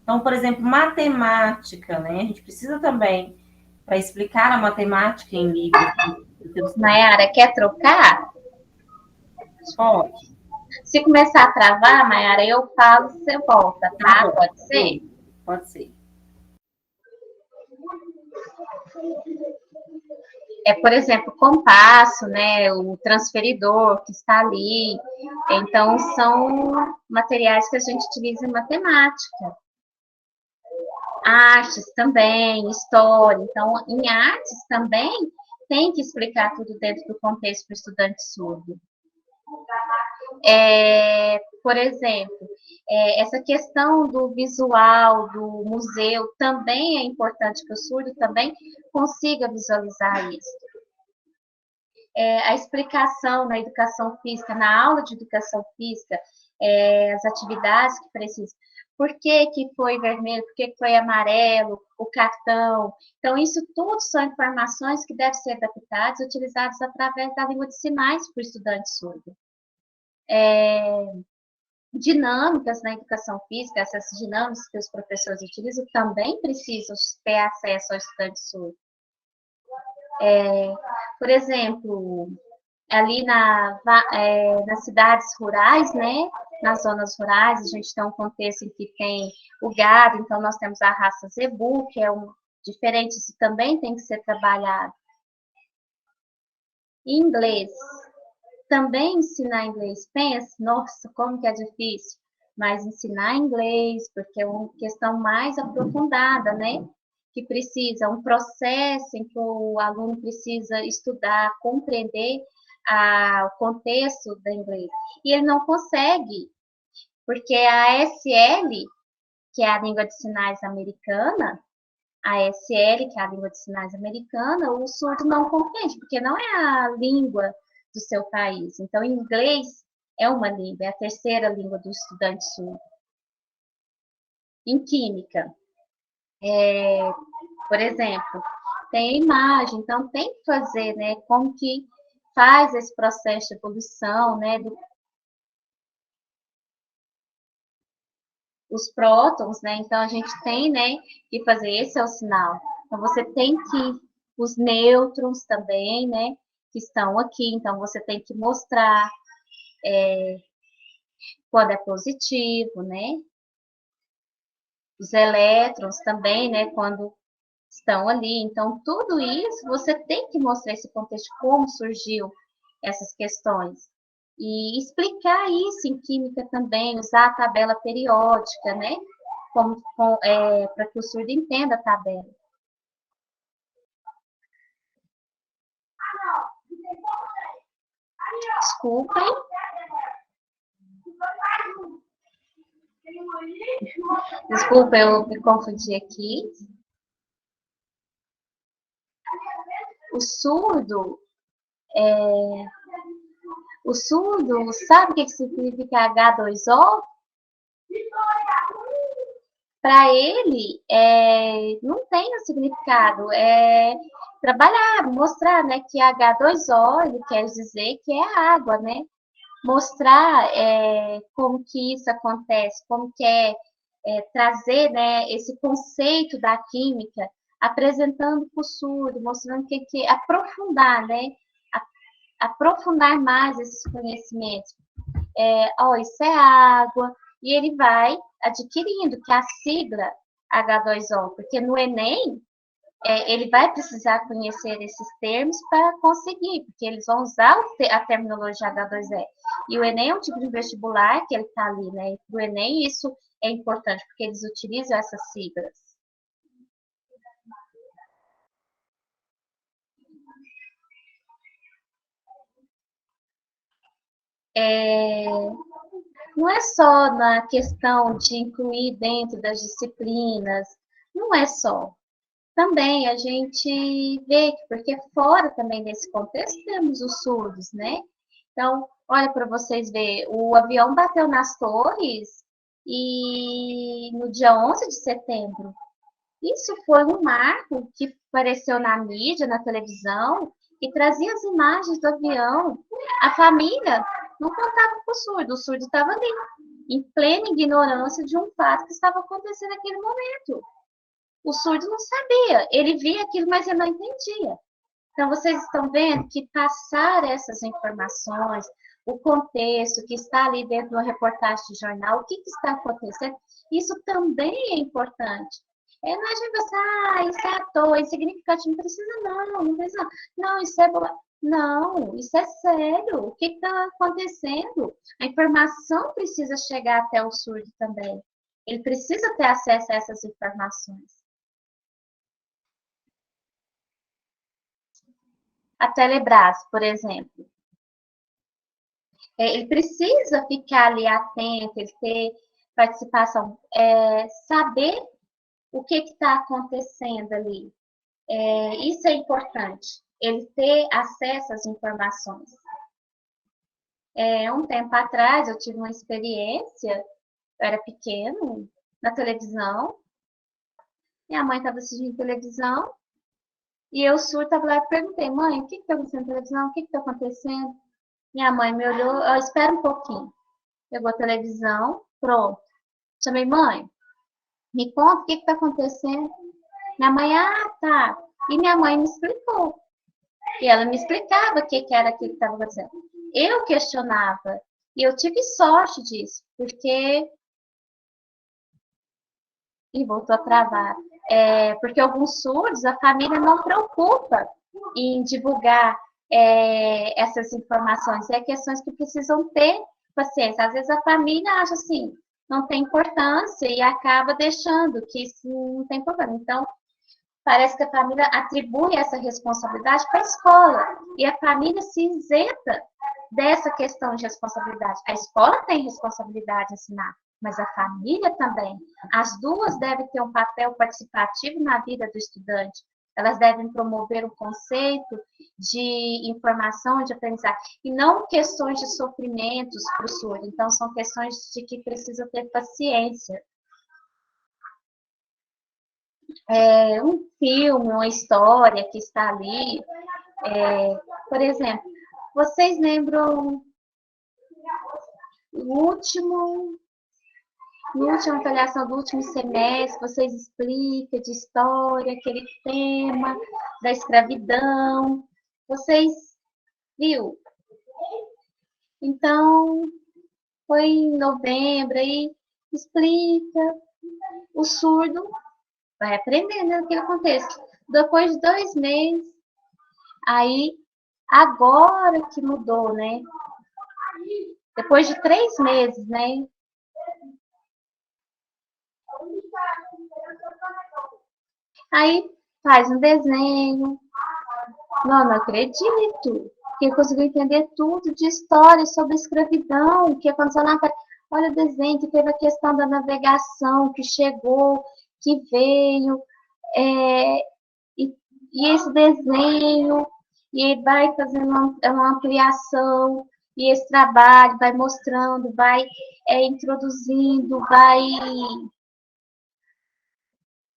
Então, por exemplo, matemática, né? A gente precisa também, para explicar a matemática em livros. Mayara, quer trocar? Pode, Se começar a travar, Mayara, eu falo, você volta, tá tá? bom. Pode ser? Pode ser. Por exemplo, o compasso, né, o transferidor que está ali. Então, são materiais que a gente utiliza em matemática. Artes também, história. Então, em artes também tem que explicar tudo dentro do contexto para o estudante surdo. Por exemplo, essa questão do visual, do museu, também é importante que o surdo também consiga visualizar isso. A explicação na educação física, na aula de educação física, as atividades que precisam. Por que foi vermelho, por que foi amarelo, o cartão. Então, isso tudo são informações que devem ser adaptadas, utilizadas através da língua de sinais para o estudante surdo. Dinâmicas na educação física, essas dinâmicas que os professores utilizam, também precisam ter acesso ao estudante surdo. Por exemplo, ali nas cidades rurais, né, nas zonas rurais, a gente tem um contexto em que tem o gado, então nós temos a raça zebu, que é diferente, isso também tem que ser trabalhado. Inglês. Também ensinar inglês, pensa, nossa, como que é difícil, mas ensinar inglês, porque é uma questão mais aprofundada, né? Que precisa, um processo em que o aluno precisa estudar, compreender o contexto do inglês. E ele não consegue, porque a ASL, que é a língua de sinais americana, a ASL, que é a língua de sinais americana, o surdo não compreende, porque não é a língua do seu país. Então, inglês é uma língua, é a terceira língua do estudante surdo. Em química, por exemplo, tem imagem, então tem que fazer, né, como que faz esse processo de evolução, né, os prótons, né, então a gente tem, né, que fazer, esse é o sinal. Então, você tem que, os nêutrons também, né, que estão aqui, então você tem que mostrar quando é positivo, né, os elétrons também, né, quando estão ali. Então, tudo isso você tem que mostrar esse contexto, como surgiu essas questões. E explicar isso em química também, usar a tabela periódica, né? Para que o surdo entenda a tabela. Desculpem. Desculpa, eu me confundi aqui. O surdo, sabe o que significa H2O? Para ele, não tem um significado. É trabalhar, mostrar, né, que H2O, ele quer dizer que é água, né? Mostrar como que isso acontece, como que trazer, né, esse conceito da química, apresentando para o surdo, mostrando que aprofundar, né? Aprofundar mais esses conhecimentos. Isso é água, e ele vai adquirindo, que é a sigla H2O, porque no Enem ele vai precisar conhecer esses termos para conseguir, porque eles vão usar a terminologia H2E. E o Enem é um tipo de vestibular que ele está ali, né? E para o Enem isso é importante, porque eles utilizam essas siglas. Não é só na questão de incluir dentro das disciplinas, não é só. Também a gente vê que, porque fora também desse contexto, temos os surdos, né? Então, olha para vocês verem, o avião bateu nas torres e no dia 11 de setembro. Isso foi um marco que apareceu na mídia, na televisão, e trazia as imagens do avião. A família não contava com o surdo estava ali, em plena ignorância de um fato que estava acontecendo naquele momento. O surdo não sabia, ele via aquilo, mas ele não entendia. Então, vocês estão vendo que passar essas informações, o contexto que está ali dentro de uma reportagem de jornal, o que está acontecendo, isso também é importante. É, não adianta você, isso é à toa, insignificante, não precisa não precisa não, isso é boa. Não, isso é sério, o que está acontecendo? A informação precisa chegar até o surdo também. Ele precisa ter acesso a essas informações. A Telebrás, por exemplo. Ele precisa ficar ali atento, ele ter participação, saber o que está acontecendo ali. Isso é importante, ele ter acesso às informações. Um tempo atrás, eu tive uma experiência, eu era pequeno, na televisão, minha mãe estava assistindo televisão, e eu surda estava lá e perguntei, mãe, o que está acontecendo na televisão? O que está acontecendo? Minha mãe me olhou, espera um pouquinho. Pegou a televisão, pronto. Chamei, mãe, me conta o que está acontecendo. Minha mãe, tá. E minha mãe me explicou. E ela me explicava o que era aquilo que estava acontecendo. Eu questionava. E eu tive sorte disso, porque... E voltou a travar. Porque alguns surdos, a família não preocupa em divulgar essas informações. É questões que precisam ter paciência. Às vezes a família acha assim, não tem importância e acaba deixando que isso não tem problema. Então, parece que a família atribui essa responsabilidade para a escola. E a família se isenta dessa questão de responsabilidade. A escola tem responsabilidade de ensinar, mas a família também. As duas devem ter um papel participativo na vida do estudante. Elas devem promover um conceito de informação, de aprendizagem, e não questões de sofrimentos para o surdo. Então, são questões de que precisa ter paciência. Um filme, uma história que está ali, por exemplo, vocês lembram na última avaliação do último semestre, vocês explicam de história, aquele tema da escravidão. Vocês viu? Então, foi em novembro, aí explica. O surdo vai aprendendo naquele contexto. Depois de 2 meses, aí, agora que mudou, né? Depois de 3 meses, né? Aí faz um desenho. Não acredito. Que conseguiu entender tudo de história sobre a escravidão, o que aconteceu na Terra. Olha o desenho, que teve a questão da navegação, que chegou, que veio, e esse desenho, e vai fazendo uma ampliação, e esse trabalho vai mostrando, vai introduzindo, vai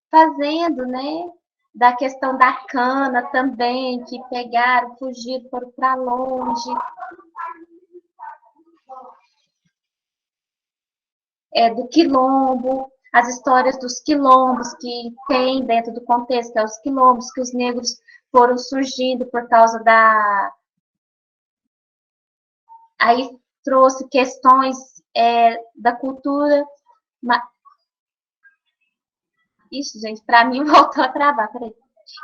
fazendo, né? Da questão da cana também, que pegaram, fugiram, foram para longe. Do quilombo, as histórias dos quilombos que tem dentro do contexto, que é os quilombos, que os negros foram surgindo por causa da... Aí trouxe questões da cultura... Ixi, gente, para mim voltou a travar, peraí.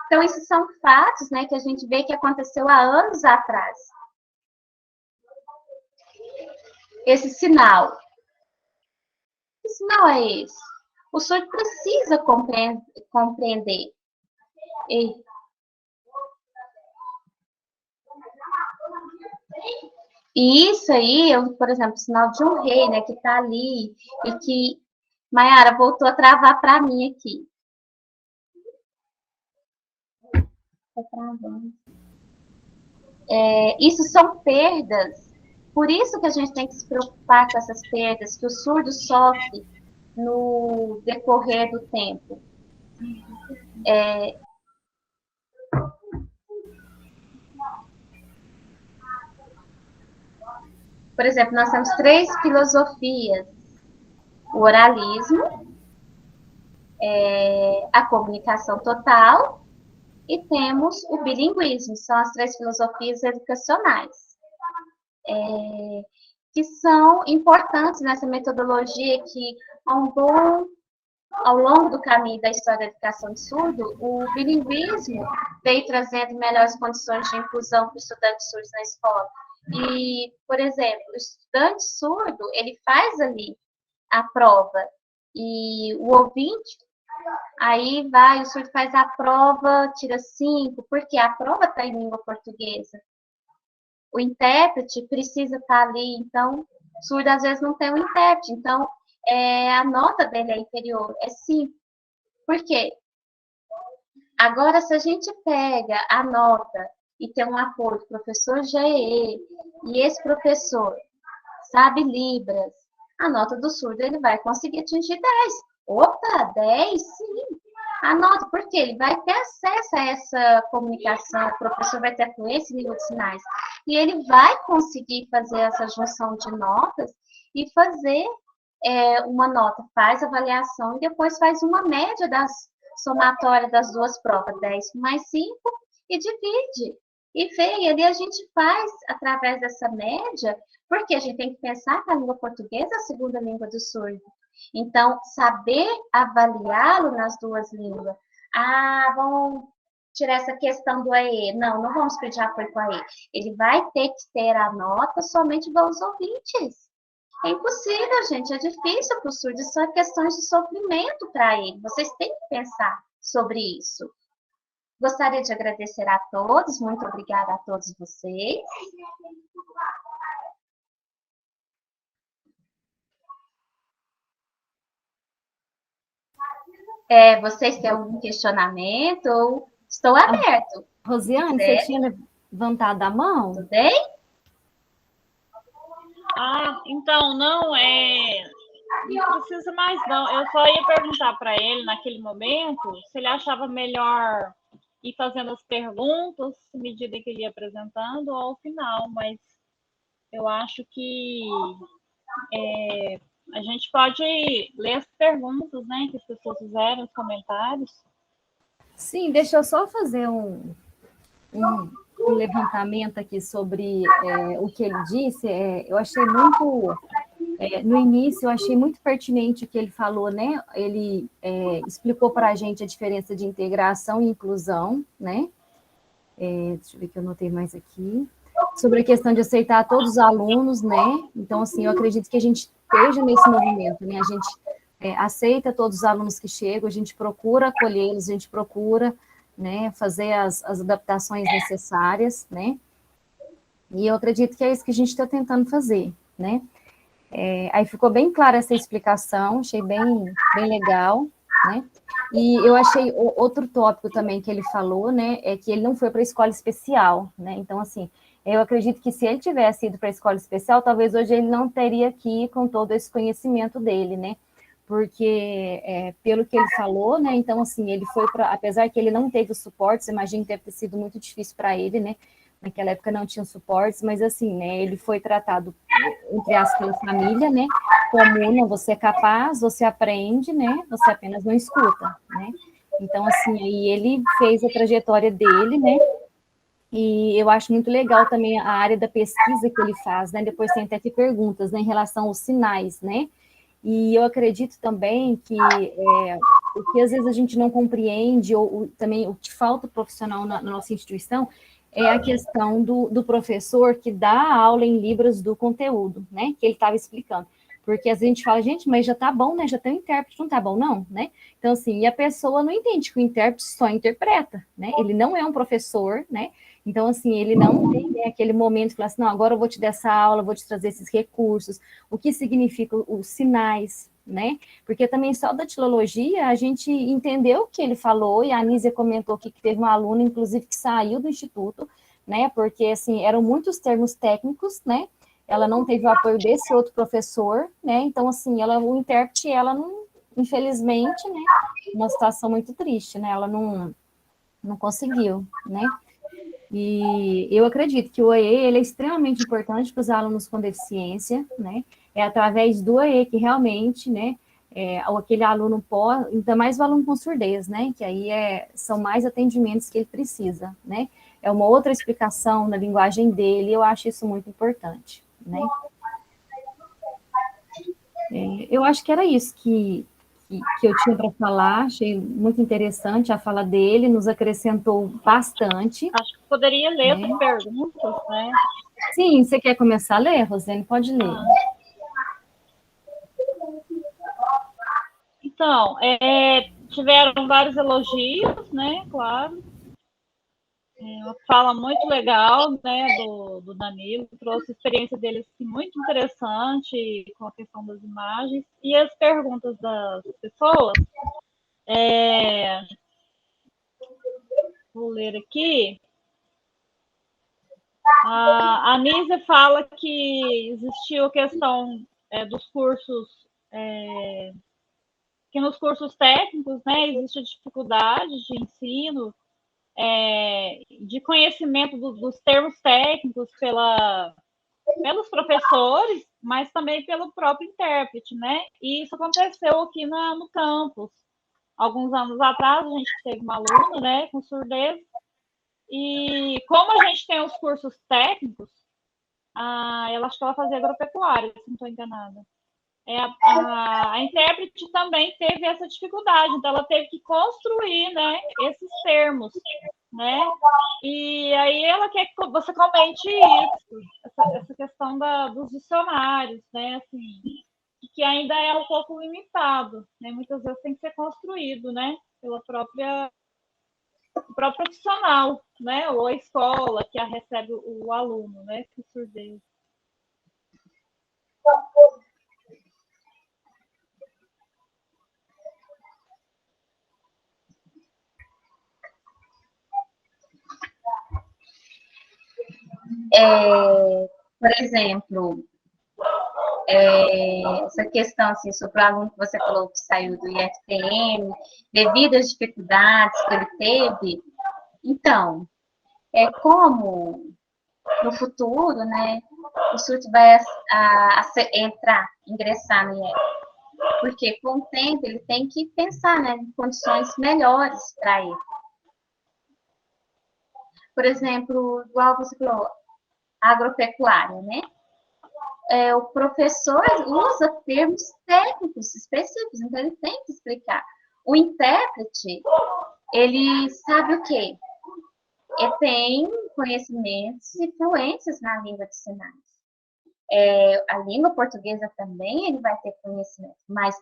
Então, esses são fatos, né, que a gente vê que aconteceu há anos atrás. Esse sinal. Que sinal é esse? O surdo precisa compreender. E isso aí, por exemplo, o sinal de um rei, né, que está ali, e que Maiara voltou a travar para mim aqui. Tá travando. Isso são perdas. Por isso que a gente tem que se preocupar com essas perdas que o surdo sofre no decorrer do tempo. Por exemplo, nós temos 3 filosofias: o oralismo, a comunicação total e temos o bilinguismo. São as 3 filosofias educacionais, que são importantes nessa metodologia que, ao longo do caminho da história da educação de surdo, o bilinguismo veio trazendo melhores condições de inclusão para os estudantes surdos na escola. E, por exemplo, o estudante surdo, ele faz ali a prova e o ouvinte, aí vai, o surdo faz a prova, tira 5, porque a prova está em língua portuguesa. O intérprete precisa estar ali, então, o surdo às vezes não tem um intérprete, então a nota dele é inferior, é 5. Por quê? Agora, se a gente pega a nota e tem um apoio do professor GE, e esse professor sabe Libras, a nota do surdo ele vai conseguir atingir 10. Opa, 10? Sim. A nota, porque ele vai ter acesso a essa comunicação, o professor vai ter fluência em língua de sinais, e ele vai conseguir fazer essa junção de notas e fazer uma nota, faz avaliação e depois faz uma média das somatória das duas provas, 10 mais 5, e divide. E vê, e ali a gente faz, através dessa média, porque a gente tem que pensar que a língua portuguesa é a segunda língua do surdo. Então, saber avaliá-lo nas duas línguas. Vamos tirar essa questão do AE. Não vamos pedir apoio com a AE. Ele vai ter que ter a nota somente dos ouvintes. É impossível, gente. É difícil para o surdo. São questões de sofrimento para ele. Vocês têm que pensar sobre isso. Gostaria de agradecer a todos. Muito obrigada a todos vocês. Vocês têm algum questionamento? Estou aberto. Rosiane, você tinha levantado a mão? Tudo bem? Então, não precisa mais não. Eu só ia perguntar para ele, naquele momento, se ele achava melhor ir fazendo as perguntas à medida que ele ia apresentando ou ao final, mas eu acho que a gente pode ler as perguntas, né, que as pessoas fizeram, os comentários. Sim, deixa eu só fazer um levantamento aqui sobre o que ele disse. Eu achei muito... no início, eu achei muito pertinente o que ele falou, né? Ele explicou para a gente a diferença de integração e inclusão, né? Deixa eu ver que eu anotei mais aqui. Sobre a questão de aceitar todos os alunos, né? Então, assim, eu acredito que a gente esteja nesse movimento, né? A gente aceita todos os alunos que chegam, a gente procura acolhê-los, a gente procura, né, fazer as adaptações necessárias, né? E eu acredito que é isso que a gente está tentando fazer, né? Aí ficou bem clara essa explicação, achei bem legal, né? E eu achei outro tópico também que ele falou, né, é que ele não foi para a escola especial, né? Então, assim, eu acredito que se ele tivesse ido para a escola especial, talvez hoje ele não teria que ir com todo esse conhecimento dele, né? Porque, pelo que ele falou, né, então, assim, ele foi para, apesar que ele não teve o suporte, imagino que deve ter sido muito difícil para ele, né? Naquela época não tinha suportes, mas assim, né, ele foi tratado, entre aspas, pela família, né, como, não, você é capaz, você aprende, né, você apenas não escuta, né. Então, assim, aí ele fez a trajetória dele, né, e eu acho muito legal também a área da pesquisa que ele faz, né, depois tem até que perguntas, né, em relação aos sinais, né, e eu acredito também que o que às vezes a gente não compreende, ou também o que falta profissional na nossa instituição, é a questão do professor que dá a aula em Libras do conteúdo, né, que ele estava explicando. Porque às vezes a gente fala, gente, mas já tá bom, né, já tem um intérprete, não tá bom não, né? Então, assim, e a pessoa não entende que o intérprete só interpreta, né? Ele não é um professor, né? Então, assim, ele não tem, né, aquele momento de falar assim, não, agora eu vou te dar essa aula, vou te trazer esses recursos, o que significa os sinais, né? Porque também só da datilologia a gente entendeu o que ele falou, e a Anísia comentou que teve uma aluna, inclusive, que saiu do instituto, né? Porque, assim, eram muitos termos técnicos, né? Ela não teve o apoio desse outro professor, né? Então, assim, o intérprete, ela não, infelizmente, né? Uma situação muito triste, né? Ela não conseguiu, né? E eu acredito que o EE ele é extremamente importante para os alunos com deficiência, né? É através do EE que realmente, né, aquele aluno pode, ainda mais o aluno com surdez, né? Que aí são mais atendimentos que ele precisa, né? É uma outra explicação na linguagem dele, eu acho isso muito importante, né? Eu acho que era isso que eu tinha para falar, achei muito interessante a fala dele, nos acrescentou bastante. Acho que poderia ler né? as perguntas, né? Sim, você quer começar a ler, Rosane? Pode ler. Então, tiveram vários elogios, né? Claro. Uma fala muito legal, né, do Danilo, trouxe a experiência dele assim, muito interessante com a questão das imagens e as perguntas das pessoas. Vou ler aqui. A Anísia fala que existiu a questão dos cursos, que nos cursos técnicos, né, existe dificuldade de ensino, de conhecimento dos termos técnicos pelos professores, mas também pelo próprio intérprete, né? E isso aconteceu aqui no campus. Alguns anos atrás, a gente teve uma aluna, né, com surdez, e como a gente tem os cursos técnicos, ela acho que ela fazia agropecuária, se não estou enganada. A intérprete também teve essa dificuldade, então ela teve que construir, né, esses termos, né? E aí ela quer que você comente isso, essa questão dos dicionários, né? Assim, que ainda é um pouco limitado, né? Muitas vezes tem que ser construído, né? Pela próprio profissional, né? Ou a escola que recebe o aluno, né? Que surdez. Por exemplo, essa questão assim, sobre o aluno que você falou que saiu do IFPM, devido às dificuldades que ele teve, então, como no futuro, né, o surto vai ingressar no IF, porque com o tempo ele tem que pensar, né, em condições melhores para ele. Por exemplo, igual você falou, agropecuária, né? O professor usa termos técnicos específicos, então ele tem que explicar. O intérprete, ele sabe o quê? Ele tem conhecimentos e fluências na língua de sinais. A língua portuguesa também ele vai ter conhecimento, mas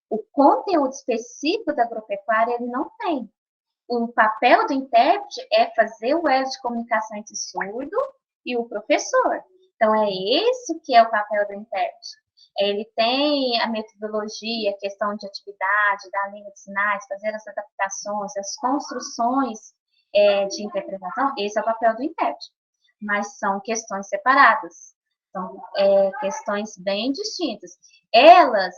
o conteúdo específico da agropecuária ele não tem. O papel do intérprete é fazer o elo de comunicação entre o surdo e o professor. Então, é esse que é o papel do intérprete. Ele tem a metodologia, a questão de atividade, da língua de sinais, fazer as adaptações, as construções de interpretação, esse é o papel do intérprete. Mas são questões separadas, são questões bem distintas. Elas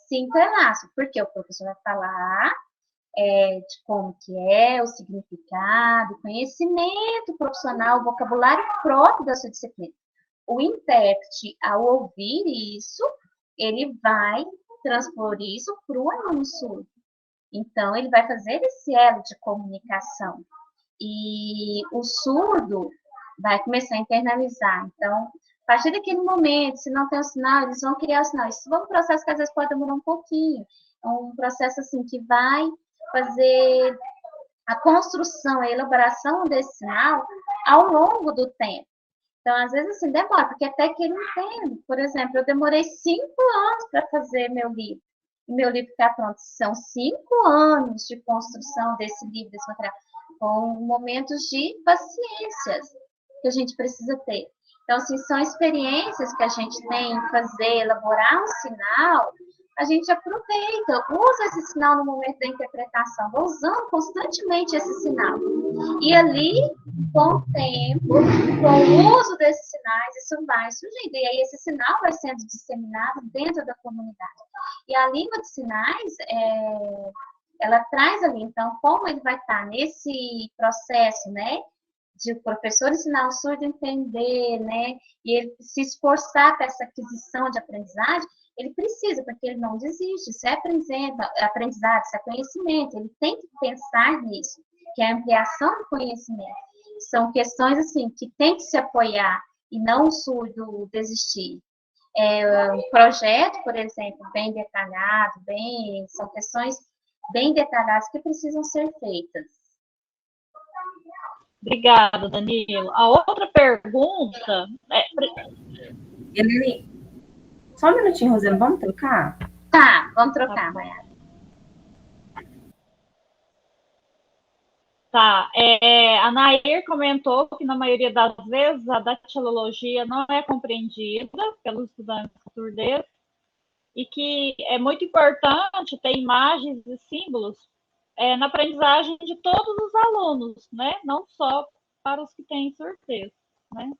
se entrelaçam, porque o professor vai falar de como que o significado, o conhecimento profissional, o vocabulário próprio da sua disciplina. O intérprete, ao ouvir isso, ele vai transpor isso para o aluno surdo. Então, ele vai fazer esse elo de comunicação. E o surdo vai começar a internalizar. Então, a partir daquele momento, se não tem o sinal, eles vão criar o sinal. Isso é um processo que às vezes pode demorar um pouquinho. É um processo assim que vai fazer a construção, a elaboração desse sinal ao longo do tempo. Então, às vezes, assim, demora, porque até que ele entende. Por exemplo, eu demorei 5 anos para fazer meu livro. E meu livro ficar pronto. São 5 anos de construção desse livro, desse material, com momentos de paciência que a gente precisa ter. Então, assim, são experiências que a gente tem em fazer, elaborar um sinal, a gente aproveita, usa esse sinal no momento da interpretação, vou usando constantemente esse sinal. E ali, com o tempo, com o uso desses sinais, isso vai surgindo. E aí esse sinal vai sendo disseminado dentro da comunidade. E a língua de sinais, ela traz ali, então, como ele vai estar nesse processo, né, de o professor ensinar o surdo a entender, né, e ele se esforçar para essa aquisição de aprendizagem, ele precisa, porque ele não desiste, isso é aprendizado, isso é conhecimento, ele tem que pensar nisso, que é a ampliação do conhecimento. São questões, assim, que tem que se apoiar, e não o surdo desistir. Um projeto, por exemplo, bem detalhado, são questões bem detalhadas que precisam ser feitas. Obrigada, Danilo. A outra pergunta Ele... Só um minutinho, Rosana, vamos trocar? Tá, vamos trocar, Mayara. Tá, a Nair comentou que na maioria das vezes a datilologia não é compreendida pelos estudantes surdez e que é muito importante ter imagens e símbolos na aprendizagem de todos os alunos, né? Não só para os que têm surdez, né?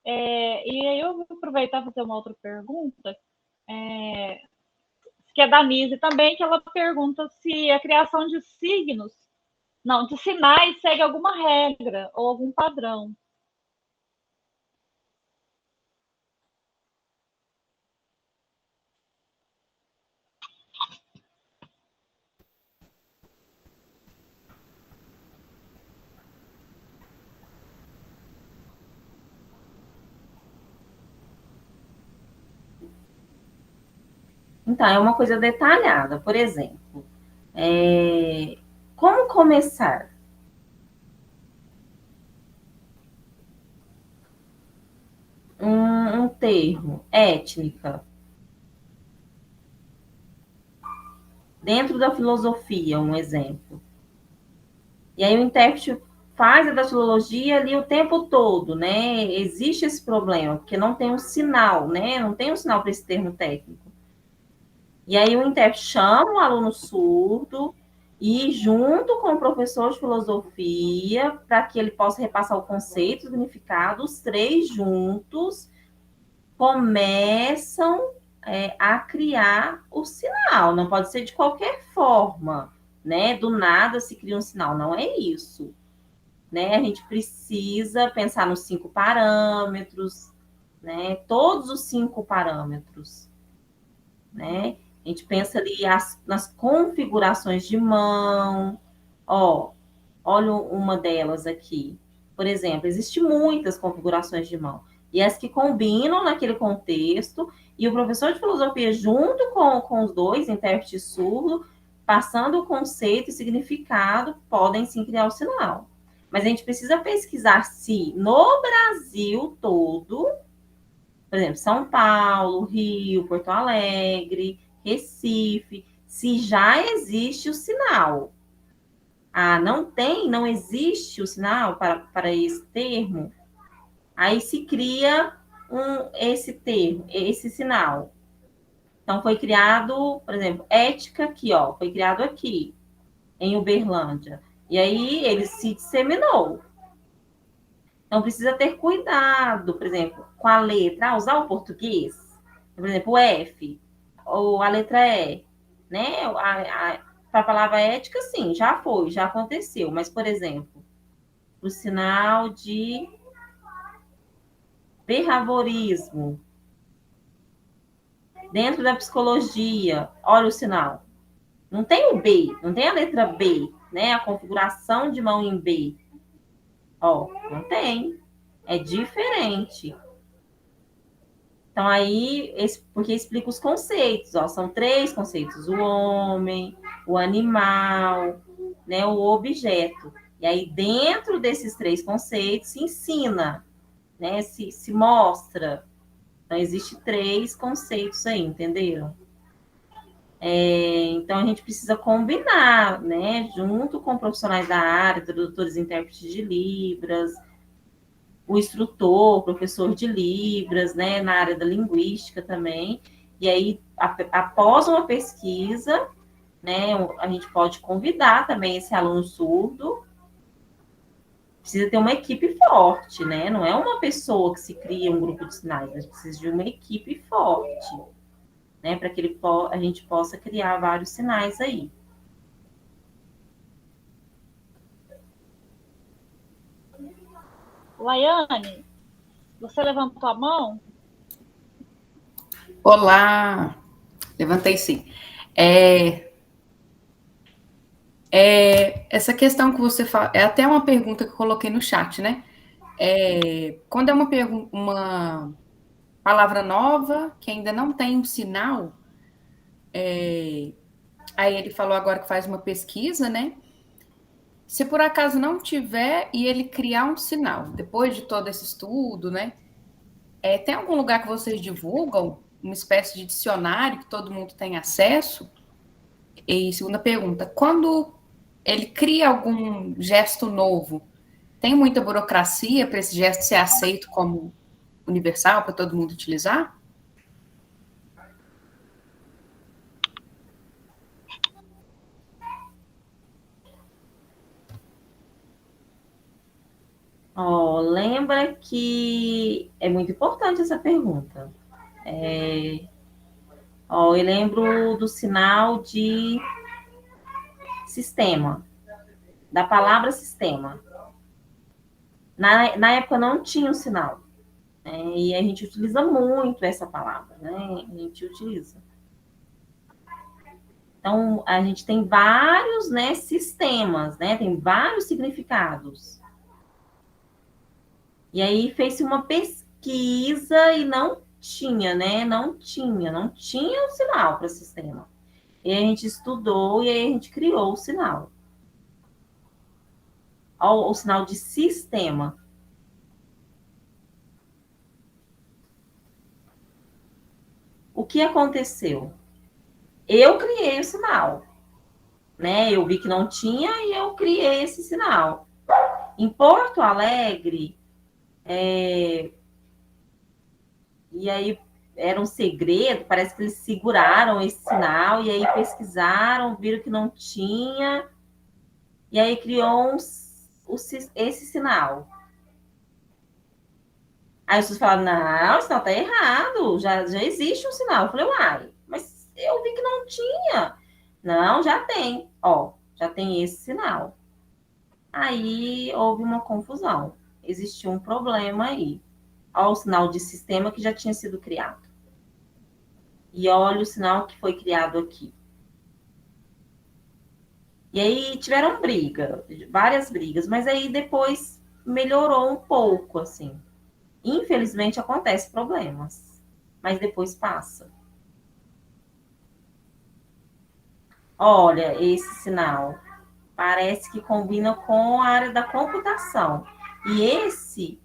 E aí eu vou aproveitar para fazer uma outra pergunta, que é da Nise também, que ela pergunta se a criação de signos, não, de sinais segue alguma regra ou algum padrão. Então, é uma coisa detalhada. Por exemplo, como começar? Um termo, étnica. Dentro da filosofia, um exemplo. E aí o intérprete faz a datilologia ali o tempo todo, né? Existe esse problema, porque não tem um sinal, né? Não tem um sinal para esse termo técnico. E aí o intérprete chama o aluno surdo e, junto com o professor de filosofia, para que ele possa repassar o conceito, o significado, os três juntos começam a criar o sinal. Não pode ser de qualquer forma, né? Do nada se cria um sinal, não é isso. Né? A gente precisa pensar nos 5 parâmetros, né? Todos os 5 parâmetros, né? A gente pensa ali nas configurações de mão. Olha uma delas aqui. Por exemplo, existem muitas configurações de mão. E as que combinam naquele contexto, e o professor de filosofia, junto com os dois, intérprete e surdo, passando o conceito e significado, podem sim criar o sinal. Mas a gente precisa pesquisar se no Brasil todo, por exemplo, São Paulo, Rio, Porto Alegre, Recife, se já existe o sinal. Não existe o sinal para esse termo, aí se cria esse termo, esse sinal. Então, foi criado, por exemplo, ética aqui, foi criado aqui, em Uberlândia. E aí ele se disseminou. Então, precisa ter cuidado, por exemplo, com a letra, usar o português, por exemplo, o F, ou a letra E, né? Para a palavra ética, sim, já foi, já aconteceu. Mas, por exemplo, o sinal de behaviorismo, dentro da psicologia, olha o sinal. Não tem o B, não tem a letra B, né? A configuração de mão em B. Não tem. É diferente. Então, aí, porque explica os conceitos, são 3 conceitos: o homem, o animal, né, o objeto. E aí, dentro desses 3 conceitos, se ensina, né, se mostra. Então, existem 3 conceitos aí, entenderam? Então, a gente precisa combinar, né, junto com profissionais da área, tradutores e intérpretes de Libras, o instrutor, professor de Libras, né, na área da linguística também. E aí, após uma pesquisa, né, a gente pode convidar também esse aluno surdo. Precisa ter uma equipe forte, né? Não é uma pessoa que se cria um grupo de sinais, a gente precisa de uma equipe forte, né, para que a gente possa criar vários sinais aí. Laiane, você levantou a mão? Olá, levantei sim. Essa questão que você fala, é até uma pergunta que eu coloquei no chat, né? Quando é uma palavra nova, que ainda não tem um sinal, aí ele falou agora que faz uma pesquisa, né? Se por acaso não tiver e ele criar um sinal, depois de todo esse estudo, né? Tem algum lugar que vocês divulgam, uma espécie de dicionário que todo mundo tem acesso? E segunda pergunta, quando ele cria algum gesto novo, tem muita burocracia para esse gesto ser aceito como universal para todo mundo utilizar? Lembra que é muito importante essa pergunta. Eu lembro do sinal de sistema, da palavra sistema. Na época não tinha o sinal, né? E a gente utiliza muito essa palavra, né? A gente utiliza. Então, a gente tem vários, né, sistemas, né? Tem vários significados. E aí fez-se uma pesquisa e não tinha, né? Não tinha o sinal para sistema. E a gente estudou e aí a gente criou o sinal. O sinal de sistema. O que aconteceu? Eu criei o sinal, né? Eu vi que não tinha e eu criei esse sinal. Em Porto Alegre, e aí era um segredo, parece que eles seguraram esse sinal e aí pesquisaram, viram que não tinha, e aí criou esse sinal. Aí vocês falaram, não, o sinal tá errado, já existe um sinal. Eu falei, uai, mas eu vi que não tinha. Não, já tem, ó, já tem esse sinal. Aí houve uma confusão, existiu um problema aí. Olha o sinal de sistema que já tinha sido criado. E olha o sinal que foi criado aqui. E aí tiveram várias brigas, mas aí depois melhorou um pouco, assim. Infelizmente acontece problemas, mas depois passa. Olha, esse sinal parece que combina com a área da computação. E esse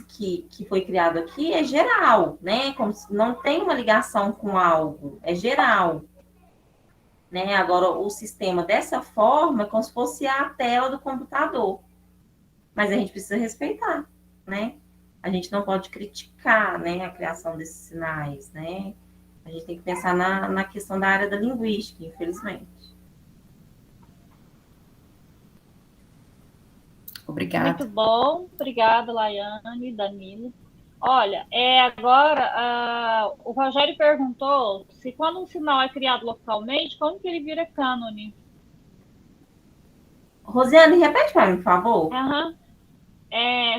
que foi criado aqui é geral, né? Como se não tem uma ligação com algo, é geral. Né? Agora, o sistema dessa forma é como se fosse a tela do computador. Mas a gente precisa respeitar, né? A gente não pode criticar, né, a criação desses sinais, né? A gente tem que pensar na questão da área da linguística, infelizmente. Obrigada. Muito bom. Obrigada, Laiane, Danilo. Olha, agora o Rogério perguntou se quando um sinal é criado localmente, como que ele vira cânone? Rosiane, repete para mim, por favor. Uhum.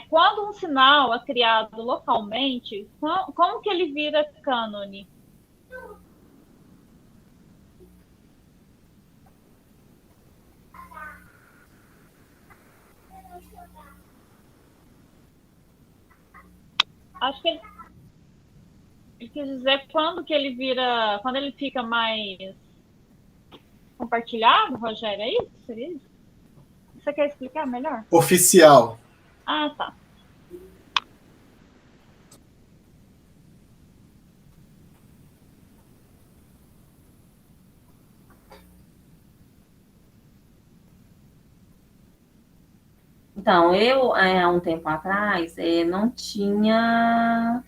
Quando um sinal é criado localmente, como que ele vira cânone? Acho que ele quis dizer quando ele fica mais compartilhado, Rogério, é isso? Seria isso? Você quer explicar melhor? Oficial. Ah, tá. Então, eu, há um tempo atrás, não tinha...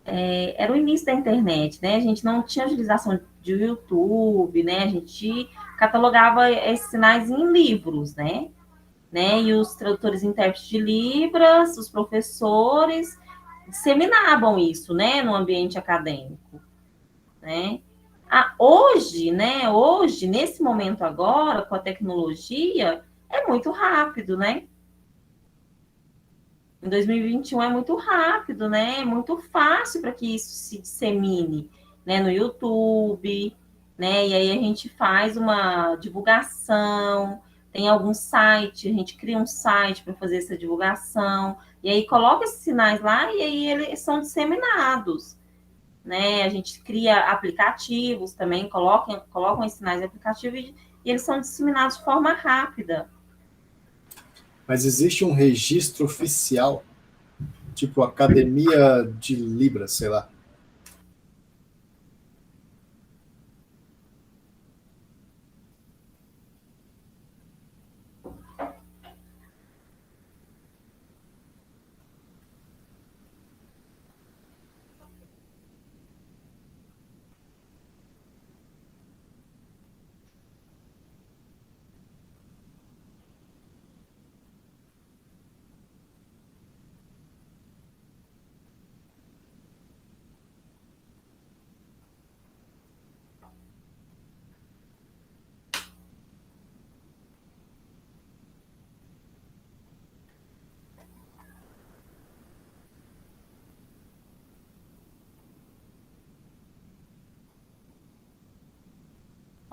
era o início da internet, né? A gente não tinha utilização de YouTube, né? A gente catalogava esses sinais em livros, né? E os tradutores e intérpretes de Libras, os professores, disseminavam isso, né? No ambiente acadêmico, né? Hoje, nesse momento agora, com a tecnologia, é muito rápido, né? Em 2021 é muito rápido, né? É muito fácil para que isso se dissemine, né? No YouTube, né? E aí a gente faz uma divulgação, tem algum site, a gente cria um site para fazer essa divulgação, e aí coloca esses sinais lá e aí eles são disseminados, né? A gente cria aplicativos também, colocam esses sinais de aplicativo e eles são disseminados de forma rápida. Mas existe um registro oficial, tipo Academia de Libras, sei lá.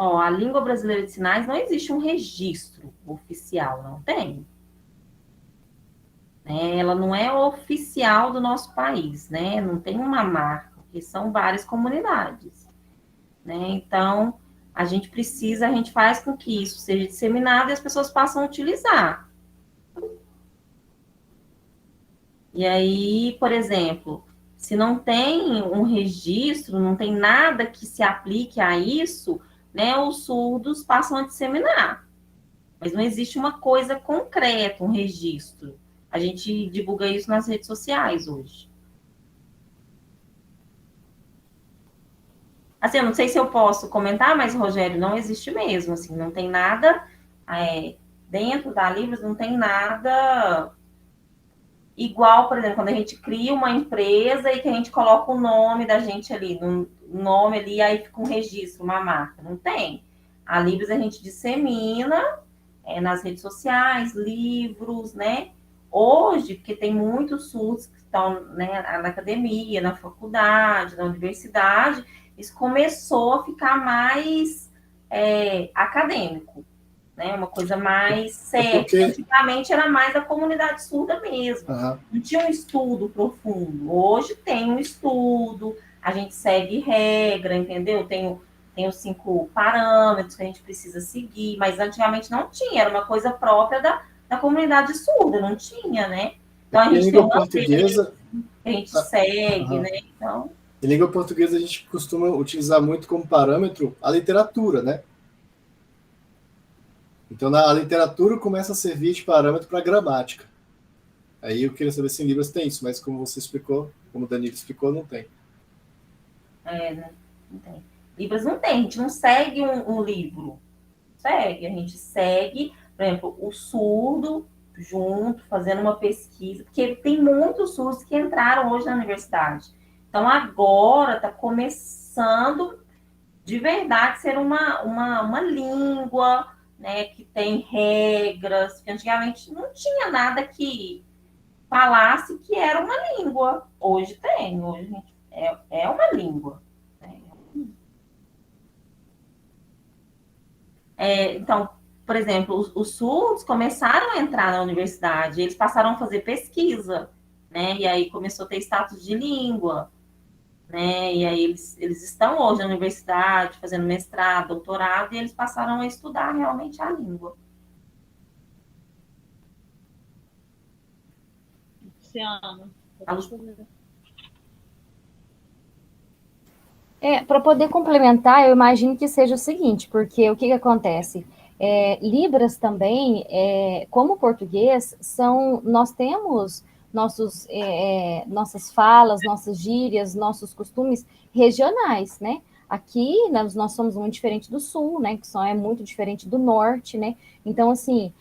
Ó, a língua brasileira de sinais não existe um registro oficial, não tem. Né? Ela não é oficial do nosso país, né? Não tem uma marca, porque são várias comunidades, né? Então, a gente faz com que isso seja disseminado e as pessoas passam a utilizar. E aí, por exemplo, se não tem um registro, não tem nada que se aplique a isso, né, os surdos passam a disseminar. Mas não existe uma coisa concreta, um registro. A gente divulga isso nas redes sociais hoje. Assim, eu não sei se eu posso comentar, mas, Rogério, não existe mesmo, assim, não tem nada, dentro da Libras não tem nada igual, por exemplo, quando a gente cria uma empresa e que a gente coloca o nome da gente ali, no nome ali, aí fica um registro, uma marca. Não tem. A Libras a gente dissemina nas redes sociais, livros, né? Hoje, porque tem muitos surdos que estão, né, na academia, na faculdade, na universidade, isso começou a ficar mais acadêmico, né? Uma coisa mais séria. Porque... Antigamente era mais a comunidade surda mesmo. Uhum. Não tinha um estudo profundo. Hoje tem um estudo, a gente segue regra, entendeu? Tem os 5 parâmetros que a gente precisa seguir, mas antigamente não tinha, era uma coisa própria da comunidade surda, não tinha, né? Então a gente tem uma portuguesa, que a gente segue, né? Então... Em língua portuguesa a gente costuma utilizar muito como parâmetro a literatura, né? Então, a literatura começa a servir de parâmetro para a gramática. Aí eu queria saber se em Libras tem isso, mas como você explicou, como o Danilo explicou, não tem. Né? Não tem. Libras não tem, a gente não segue um livro. A gente segue, por exemplo, o surdo junto, fazendo uma pesquisa, porque tem muitos surdos que entraram hoje na universidade. Então, agora está começando, de verdade, ser uma língua, né, que tem regras, que antigamente não tinha nada que falasse que era uma língua. Hoje tem, hoje é uma língua. Né? Então, por exemplo, os surdos começaram a entrar na universidade, eles passaram a fazer pesquisa, né? E aí começou a ter status de língua, né? E aí eles estão hoje na universidade, fazendo mestrado, doutorado, e eles passaram a estudar realmente a língua. Luciana, para poder complementar, eu imagino que seja o seguinte, porque o que acontece? Libras também, como português, nós temos nossas falas, nossas gírias, nossos costumes regionais, né? Aqui, nós somos muito diferente do sul, né? Que só é muito diferente do norte, né? Então, assim,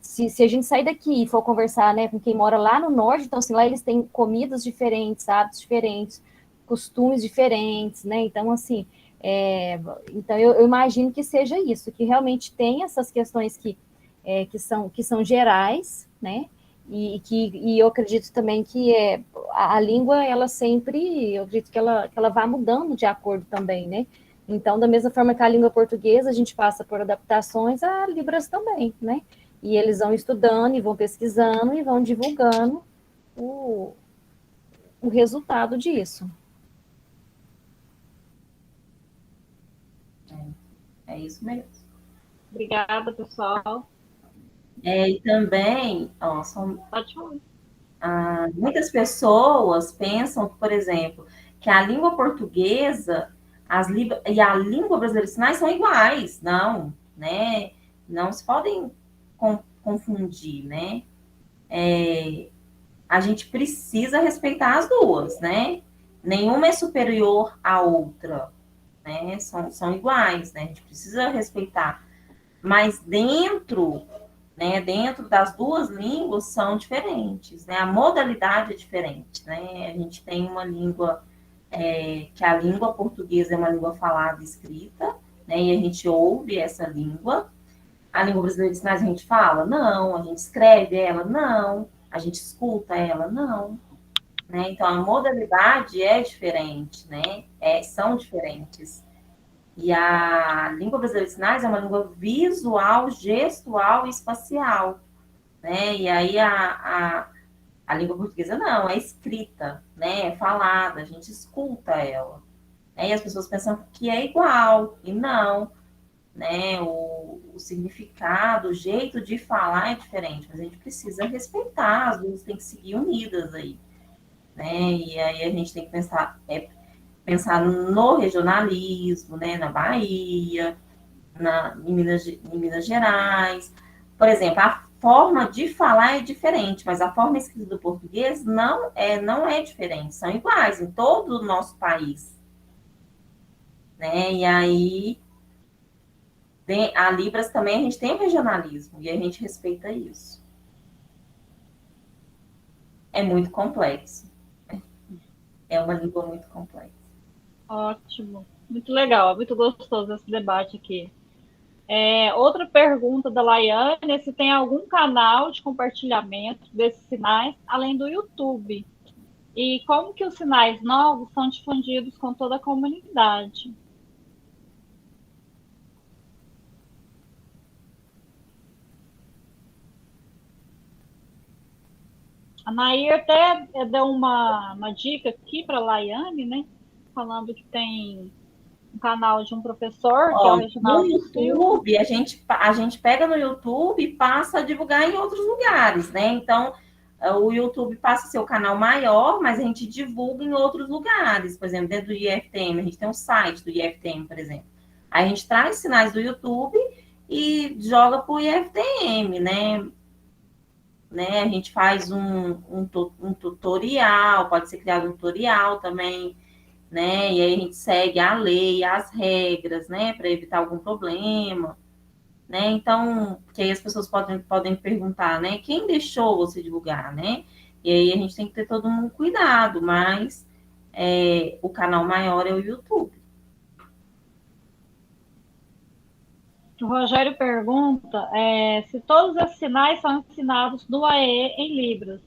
se a gente sair daqui e for conversar, né, com quem mora lá no norte, então, assim, lá eles têm comidas diferentes, hábitos diferentes, costumes diferentes, né? Então, assim, então eu imagino que seja isso, que realmente tem essas questões que são gerais, né? E eu acredito também que a língua, ela sempre, eu acredito que ela vai mudando de acordo também, né? Então, da mesma forma que a língua portuguesa, a gente passa por adaptações, a Libras também, né? E eles vão estudando, e vão pesquisando, e vão divulgando o resultado disso. É isso mesmo. Obrigada, pessoal. E também, ó, Ótimo. muitas pessoas pensam, por exemplo, que a língua portuguesa e a língua brasileira de sinais são iguais. Não, né? Não se podem confundir, né? A gente precisa respeitar as duas, né? Nenhuma é superior à outra, né? São iguais, né? A gente precisa respeitar. Mas dentro das duas línguas são diferentes, né? A modalidade é diferente, né? A gente tem uma língua que a língua portuguesa é uma língua falada e escrita, né? E a gente ouve essa língua. A língua brasileira de sinais a gente fala? Não. A gente escreve ela? Não. A gente escuta ela? Não. Né? Então, a modalidade é diferente, né? São diferentes. E a língua brasileira de sinais é uma língua visual, gestual e espacial, né? E aí a língua portuguesa não, é escrita, né? É falada, a gente escuta ela. Né? E as pessoas pensam que é igual, e não, né? O significado, o jeito de falar é diferente, mas a gente precisa respeitar, as duas têm que seguir unidas aí, né? E aí a gente tem que pensar no regionalismo, né? Na Bahia, em Minas Gerais. Por exemplo, a forma de falar é diferente, mas a forma escrita do português não é diferente, são iguais em todo o nosso país. Né? E aí, a Libras também a gente tem o regionalismo, e a gente respeita isso. É muito complexo. É uma língua muito complexa. Ótimo. Muito legal, muito gostoso esse debate aqui. Outra pergunta da Laiane é se tem algum canal de compartilhamento desses sinais, além do YouTube. E como que os sinais novos são difundidos com toda a comunidade? A Nair até deu uma dica aqui para a Laiane, né? Falando que tem um canal de um professor, que é o Reginaldo No YouTube, a gente pega no YouTube e passa a divulgar em outros lugares, né? Então, o YouTube passa a ser o canal maior, mas a gente divulga em outros lugares. Por exemplo, dentro do IFTM, a gente tem um site do IFTM, por exemplo. Aí a gente traz sinais do YouTube e joga para o IFTM, né? A gente faz um tutorial, pode ser criado um tutorial também, né? E aí a gente segue a lei, as regras, né? Para evitar algum problema, né? Então, porque aí as pessoas podem perguntar, né? Quem deixou você divulgar, né? E aí a gente tem que ter todo um cuidado, mas o canal maior é o YouTube. O Rogério pergunta se todos esses sinais são ensinados no AE em Libras.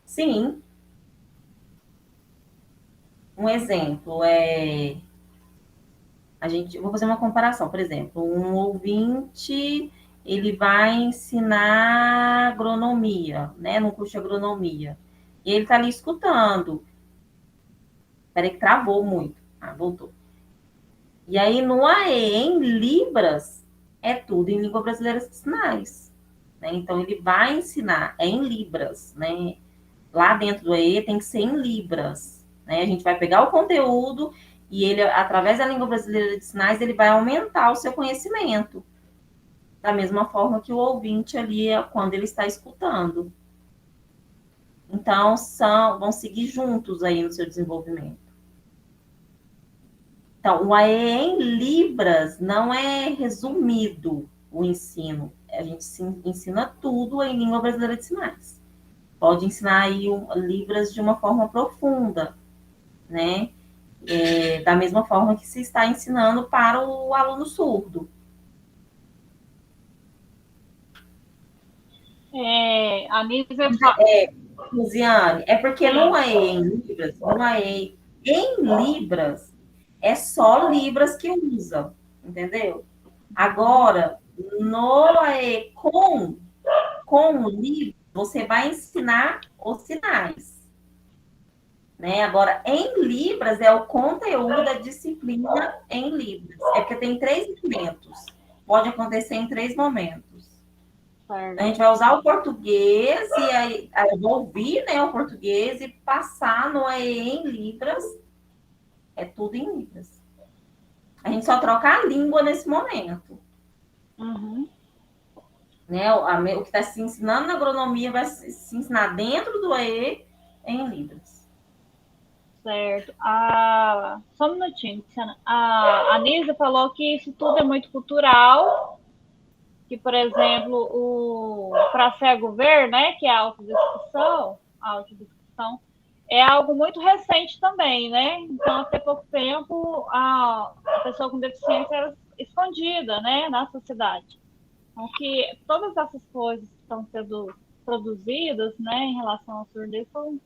Sim. Um exemplo vou fazer uma comparação, por exemplo, um ouvinte, ele vai ensinar agronomia, né, no curso de agronomia, e ele está ali escutando. Peraí que travou muito. Voltou. E aí, no AE, em Libras, é tudo em língua brasileira de sinais. Né? Então, ele vai ensinar, em Libras, né? Lá dentro do AE tem que ser em Libras. Né? A gente vai pegar o conteúdo e ele, através da língua brasileira de sinais, ele vai aumentar o seu conhecimento. Da mesma forma que o ouvinte ali, quando ele está escutando. Então, vão seguir juntos aí no seu desenvolvimento. Então, o AE em Libras não é resumido o ensino. A gente ensina tudo em língua brasileira de sinais. Pode ensinar aí Libras de uma forma profunda, né? Da mesma forma que se está ensinando para o aluno surdo. A Nívia Luziane, é porque no AE em Libras, em Libras, é só Libras que usa, entendeu? Agora, no AE com Libras, você vai ensinar os sinais. Né? Agora, em Libras, é o conteúdo da disciplina em Libras. É porque tem 3 momentos. Pode acontecer em 3 momentos. A gente vai usar o português e aí eu vou ouvir, né, o português e passar no AE em Libras. É tudo em Libras. A gente só troca a língua nesse momento. Uhum. Né? O que está se ensinando na agronomia vai se ensinar dentro do AE em Libras. Certo. Só um minutinho, Luciana. A Anísia falou que isso tudo é muito cultural, que, por exemplo, para cego ver, né, que é a autodescrição, é algo muito recente também, né? Então, até pouco tempo, a pessoa com deficiência era escondida, né, na sociedade. Então, que todas essas coisas que estão sendo produzidas, né, em relação ao surdez são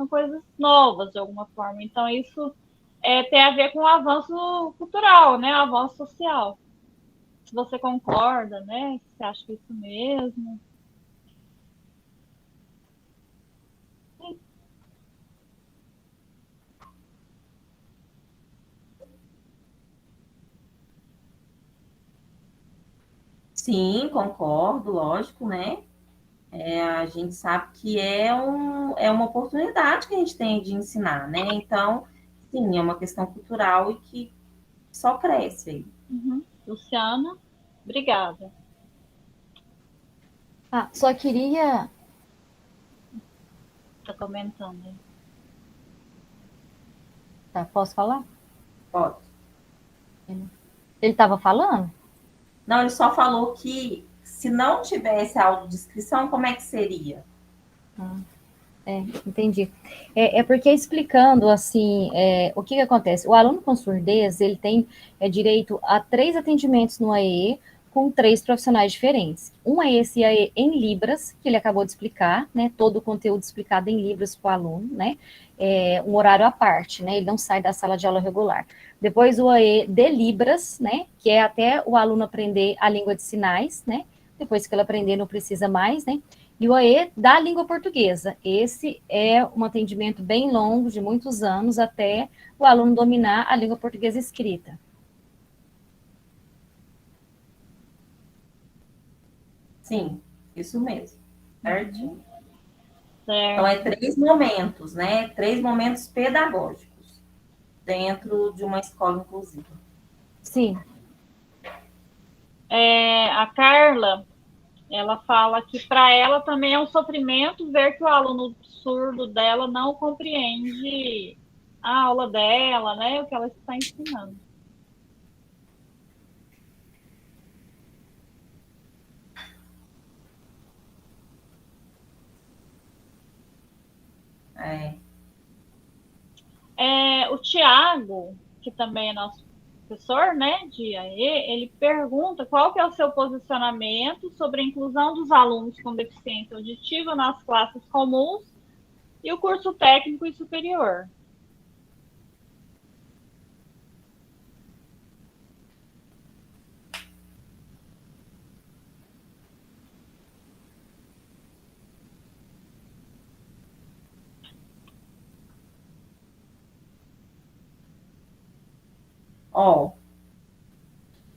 coisas novas, de alguma forma. Então, isso tem a ver com o avanço cultural, né, o avanço social. Se você concorda, né, se você acha que é isso mesmo. Sim, concordo, lógico, né? A gente sabe que é uma oportunidade que a gente tem de ensinar, né? Então, sim, é uma questão cultural e que só cresce aí. Uhum. Luciana, obrigada. Só queria. Está comentando aí. Tá, posso falar? Pode. Ele estava falando? Não, ele só falou que se não tivesse audiodescrição, como é que seria? Entendi. Porque explicando assim, o que acontece? O aluno com surdez, ele tem direito a 3 atendimentos no AE com 3 profissionais diferentes. Um é esse AE em Libras, que ele acabou de explicar, né? Todo o conteúdo explicado em Libras para o aluno, né? Um horário à parte, né? Ele não sai da sala de aula regular. Depois o AE de Libras, né? Que é até o aluno aprender a língua de sinais, né? Depois que ele aprender, não precisa mais, né? E o AE da língua portuguesa. Esse é um atendimento bem longo, de muitos anos, até o aluno dominar a língua portuguesa escrita. Sim, isso mesmo. Certinho. Certo. Então, é 3 momentos, né? 3 momentos pedagógicos dentro de uma escola inclusiva. Sim. A Carla, ela fala que para ela também é um sofrimento ver que o aluno surdo dela não compreende a aula dela, né? O que ela está ensinando. O Tiago, que também é nosso professor, né, de AE, ele pergunta qual que é o seu posicionamento sobre a inclusão dos alunos com deficiência auditiva nas classes comuns e o curso técnico e superior.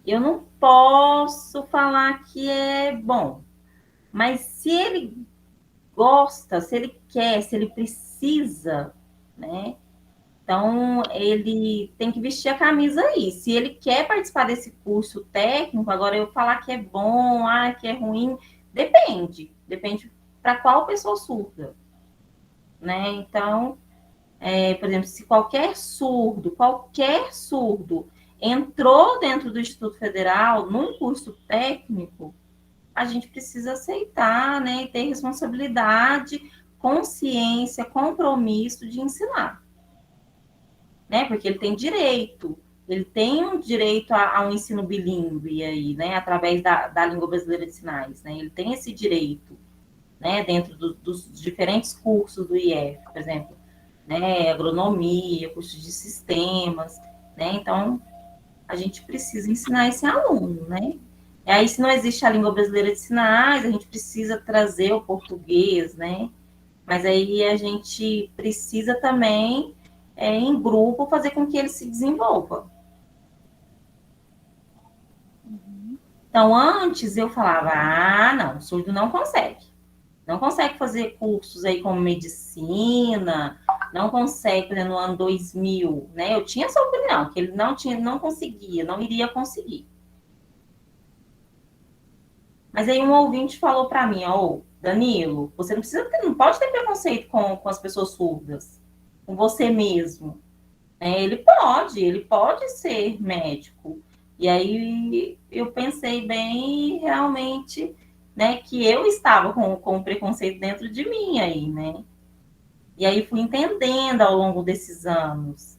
Eu não posso falar que é bom, mas se ele gosta, se ele quer, se ele precisa, né? Então, ele tem que vestir a camisa aí. Se ele quer participar desse curso técnico, agora eu falar que é bom, que é ruim, depende. Depende para qual pessoa surda, né? Então, por exemplo, se qualquer surdo entrou dentro do Instituto Federal num curso técnico, a gente precisa aceitar, né, e ter responsabilidade, consciência, compromisso de ensinar, né, porque ele tem um direito a um ensino bilíngue aí, né, através da língua brasileira de sinais, né, ele tem esse direito, né, dentro dos diferentes cursos do IF, por exemplo, né, agronomia, cursos de sistemas, né, então a gente precisa ensinar esse aluno, né. E aí, se não existe a língua brasileira de sinais, a gente precisa trazer o português, né, mas aí a gente precisa também, em grupo, fazer com que ele se desenvolva. Então, antes eu falava, não, surdo não consegue. Não consegue fazer cursos aí como medicina, não consegue, por exemplo, no ano 2000, né? Eu tinha essa opinião, que ele não conseguia, não iria conseguir. Mas aí um ouvinte falou para mim, Danilo, você não pode ter preconceito com as pessoas surdas, com você mesmo. Ele pode ser médico. E aí eu pensei bem, realmente, né, que eu estava com preconceito dentro de mim aí, né? E aí fui entendendo ao longo desses anos,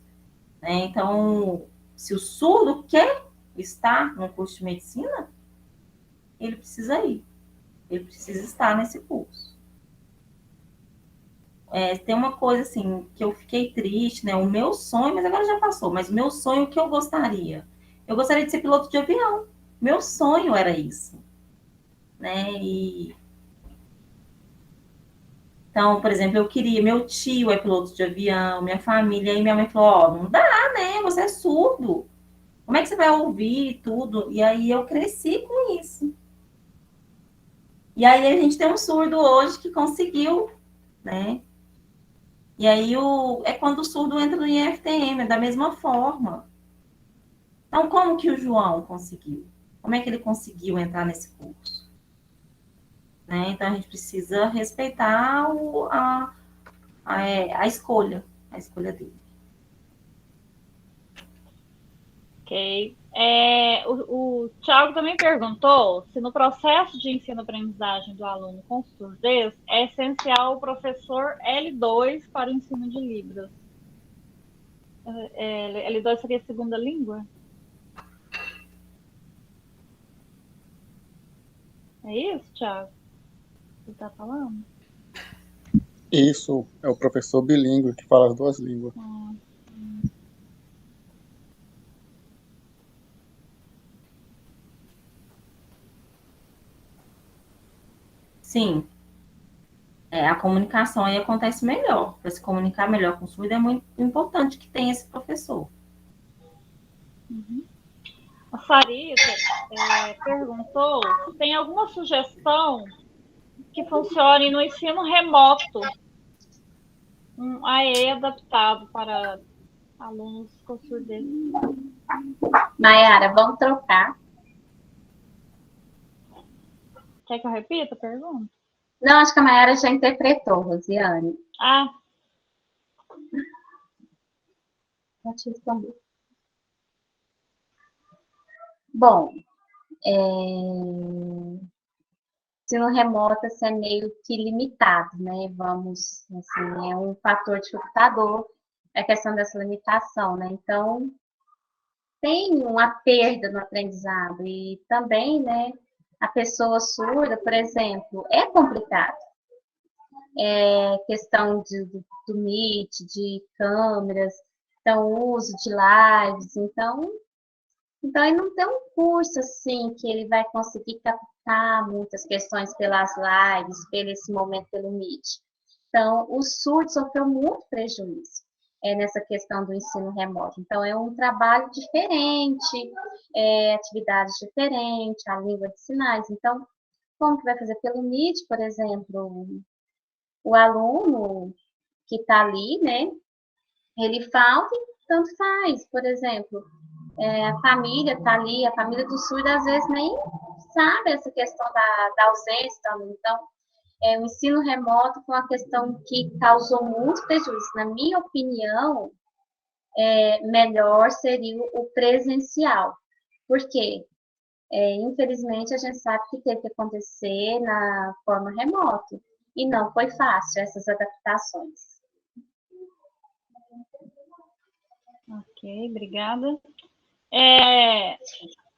né? Então, se o surdo quer estar no curso de medicina, ele precisa ir. Ele precisa estar nesse curso. Tem uma coisa assim que eu fiquei triste, né? O meu sonho, mas agora já passou, mas o meu sonho, o que eu gostaria? Eu gostaria de ser piloto de avião. Meu sonho era isso, né? Então, por exemplo, meu tio é piloto de avião, minha família, e minha mãe falou, não dá, né? Você é surdo. Como é que você vai ouvir tudo? E aí eu cresci com isso. E aí a gente tem um surdo hoje que conseguiu, né? E aí é quando o surdo entra no IFTM, é da mesma forma. Então, como que o João conseguiu? Como é que ele conseguiu entrar nesse curso? Né? Então, a gente precisa respeitar a escolha dele. Ok. O Thiago também perguntou se no processo de ensino-aprendizagem do aluno com surdez é essencial o professor L2 para o ensino de Libras. L2 seria a segunda língua? É isso, Thiago? Você está falando? Isso, é o professor bilíngue que fala as duas línguas. Sim. A comunicação aí acontece melhor. Para se comunicar melhor com o surdo, é muito importante que tenha esse professor. Uhum. A Sarita perguntou se tem alguma sugestão que funcione no ensino remoto, um AE adaptado para alunos com surdez. Mayara, vamos trocar. Quer que eu repita a pergunta? Não, acho que a Mayara já interpretou, Rosiane. Vou te responder. Bom, ensino remoto assim, é meio que limitado, né? Vamos, assim, é um fator dificultador a questão dessa limitação, né? Então, tem uma perda no aprendizado e também, né? A pessoa surda, por exemplo, é complicado. Questão do Meet, de câmeras, então, o uso de lives, então ele não tem um curso assim que ele vai conseguir captar muitas questões pelas lives, pelo esse momento pelo Meet. Então, o surdo sofreu muito prejuízo nessa questão do ensino remoto. Então, é um trabalho diferente, atividades diferentes, a língua de sinais. Então, como que vai fazer pelo Meet, por exemplo, o aluno que está ali, né? Ele falta e tanto faz, por exemplo, a família está ali, a família do surdo às vezes nem sabe essa questão da ausência também. Então, o ensino remoto foi uma questão que causou muito prejuízo. Na minha opinião, melhor seria o presencial. Por quê? Infelizmente, a gente sabe que teve que acontecer na forma remota. E não foi fácil essas adaptações. Ok, obrigada.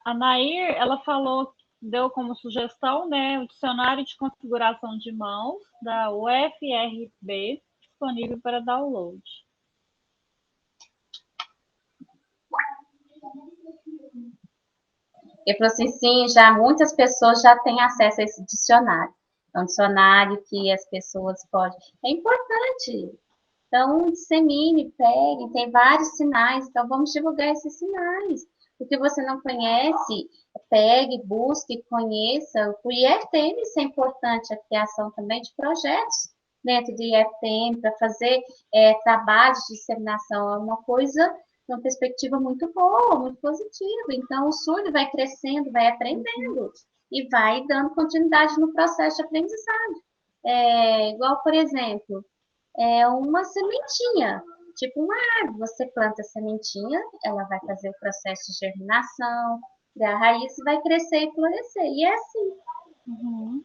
A Nair, ela falou, deu como sugestão, né, o dicionário de configuração de mãos da UFRB, disponível para download. Ele falou assim, sim, já muitas pessoas já têm acesso a esse dicionário. É um dicionário que as pessoas podem... É importante. Então, dissemine, pegue, tem vários sinais, então vamos divulgar esses sinais. O que você não conhece, pegue, busque, conheça. O IFTM, isso é importante, a criação também de projetos dentro do IFTM, para fazer trabalhos de disseminação, é uma coisa, uma perspectiva muito boa, muito positiva. Então, o surdo vai crescendo, vai aprendendo e vai dando continuidade no processo de aprendizagem. Igual, por exemplo, uma sementinha, tipo uma árvore. Você planta a sementinha, ela vai fazer o processo de germinação, da raiz vai crescer e florescer. E é assim. Uhum.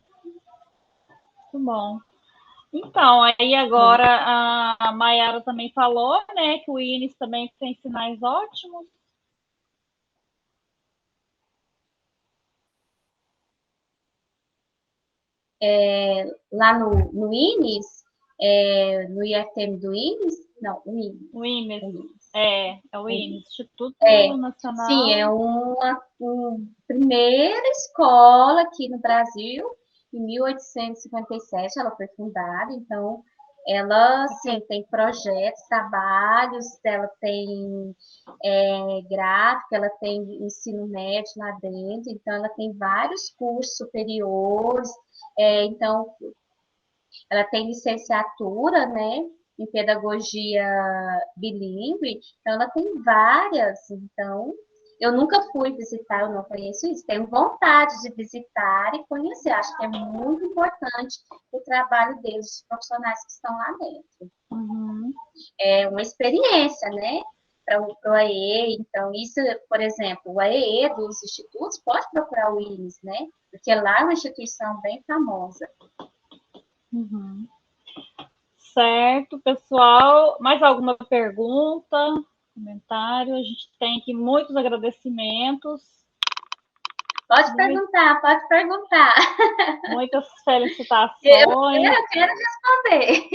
Muito bom. Então, aí agora a Mayara também falou, né, que o INES também tem sinais ótimos. Lá no INES, no IFTM do INES, não, o INES. O INES, é o INES, Instituto Nacional. Sim, é uma primeira escola aqui no Brasil, em 1857 ela foi fundada, então ela, sim, tem projetos, trabalhos, ela tem gráfica, ela tem ensino médio lá dentro, então ela tem vários cursos superiores, então ela tem licenciatura, né, em pedagogia bilíngue, então ela tem várias, então eu nunca fui visitar, eu não conheço isso, tenho vontade de visitar e conhecer, acho que é muito importante o trabalho deles, os profissionais que estão lá dentro. Uhum. É uma experiência, né, para o AEE, então isso, por exemplo, o AEE dos institutos pode procurar o INES, né, porque lá é uma instituição bem famosa. Uhum. Certo, pessoal. Mais alguma pergunta, comentário? A gente tem aqui muitos agradecimentos. Pode perguntar, pode perguntar. Muitas felicitações. Eu quero responder.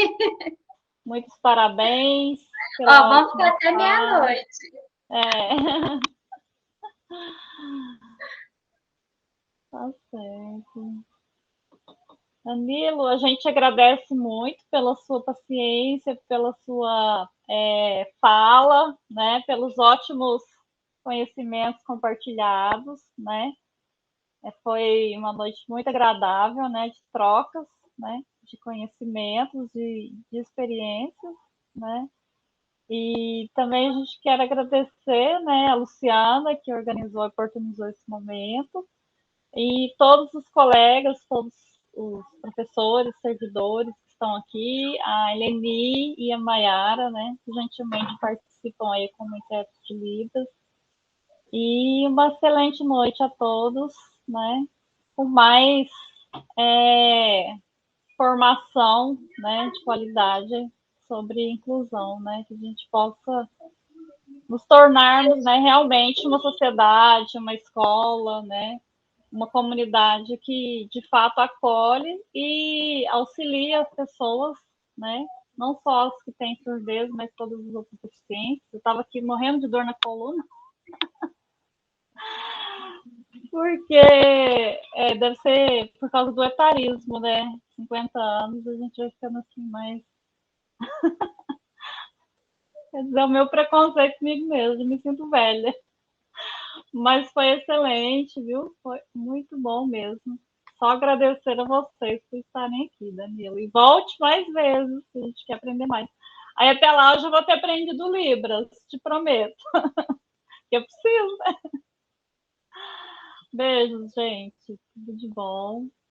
Muitos parabéns. Vamos ficar até meia-noite. Tá certo. Danilo, a gente agradece muito pela sua paciência, pela sua fala, né, pelos ótimos conhecimentos compartilhados, né? Foi uma noite muito agradável, né, de trocas, né, de conhecimentos, de experiências, né? E também a gente quer agradecer, né, a Luciana, que organizou e oportunizou esse momento, e todos os colegas, todos os professores, servidores que estão aqui, a Eleni e a Mayara, né, que gentilmente participam aí como intérpretes de Libras. E uma excelente noite a todos, né, com mais formação, né, de qualidade sobre inclusão, né, que a gente possa nos tornarmos, né, realmente uma sociedade, uma escola, né, uma comunidade que de fato acolhe e auxilia as pessoas, né, não só as que têm surdez, mas todos os outros deficientes. Eu estava aqui morrendo de dor na coluna, porque deve ser por causa do etarismo, né? 50 anos, a gente vai ficando assim mais. Quer dizer, o meu preconceito comigo mesmo, me sinto velha. Mas foi excelente, viu? Foi muito bom mesmo. Só agradecer a vocês por estarem aqui, Danilo. E volte mais vezes, se a gente quer aprender mais. Aí até lá eu já vou ter aprendido Libras, te prometo. Que eu preciso, né? Beijos, gente. Tudo de bom.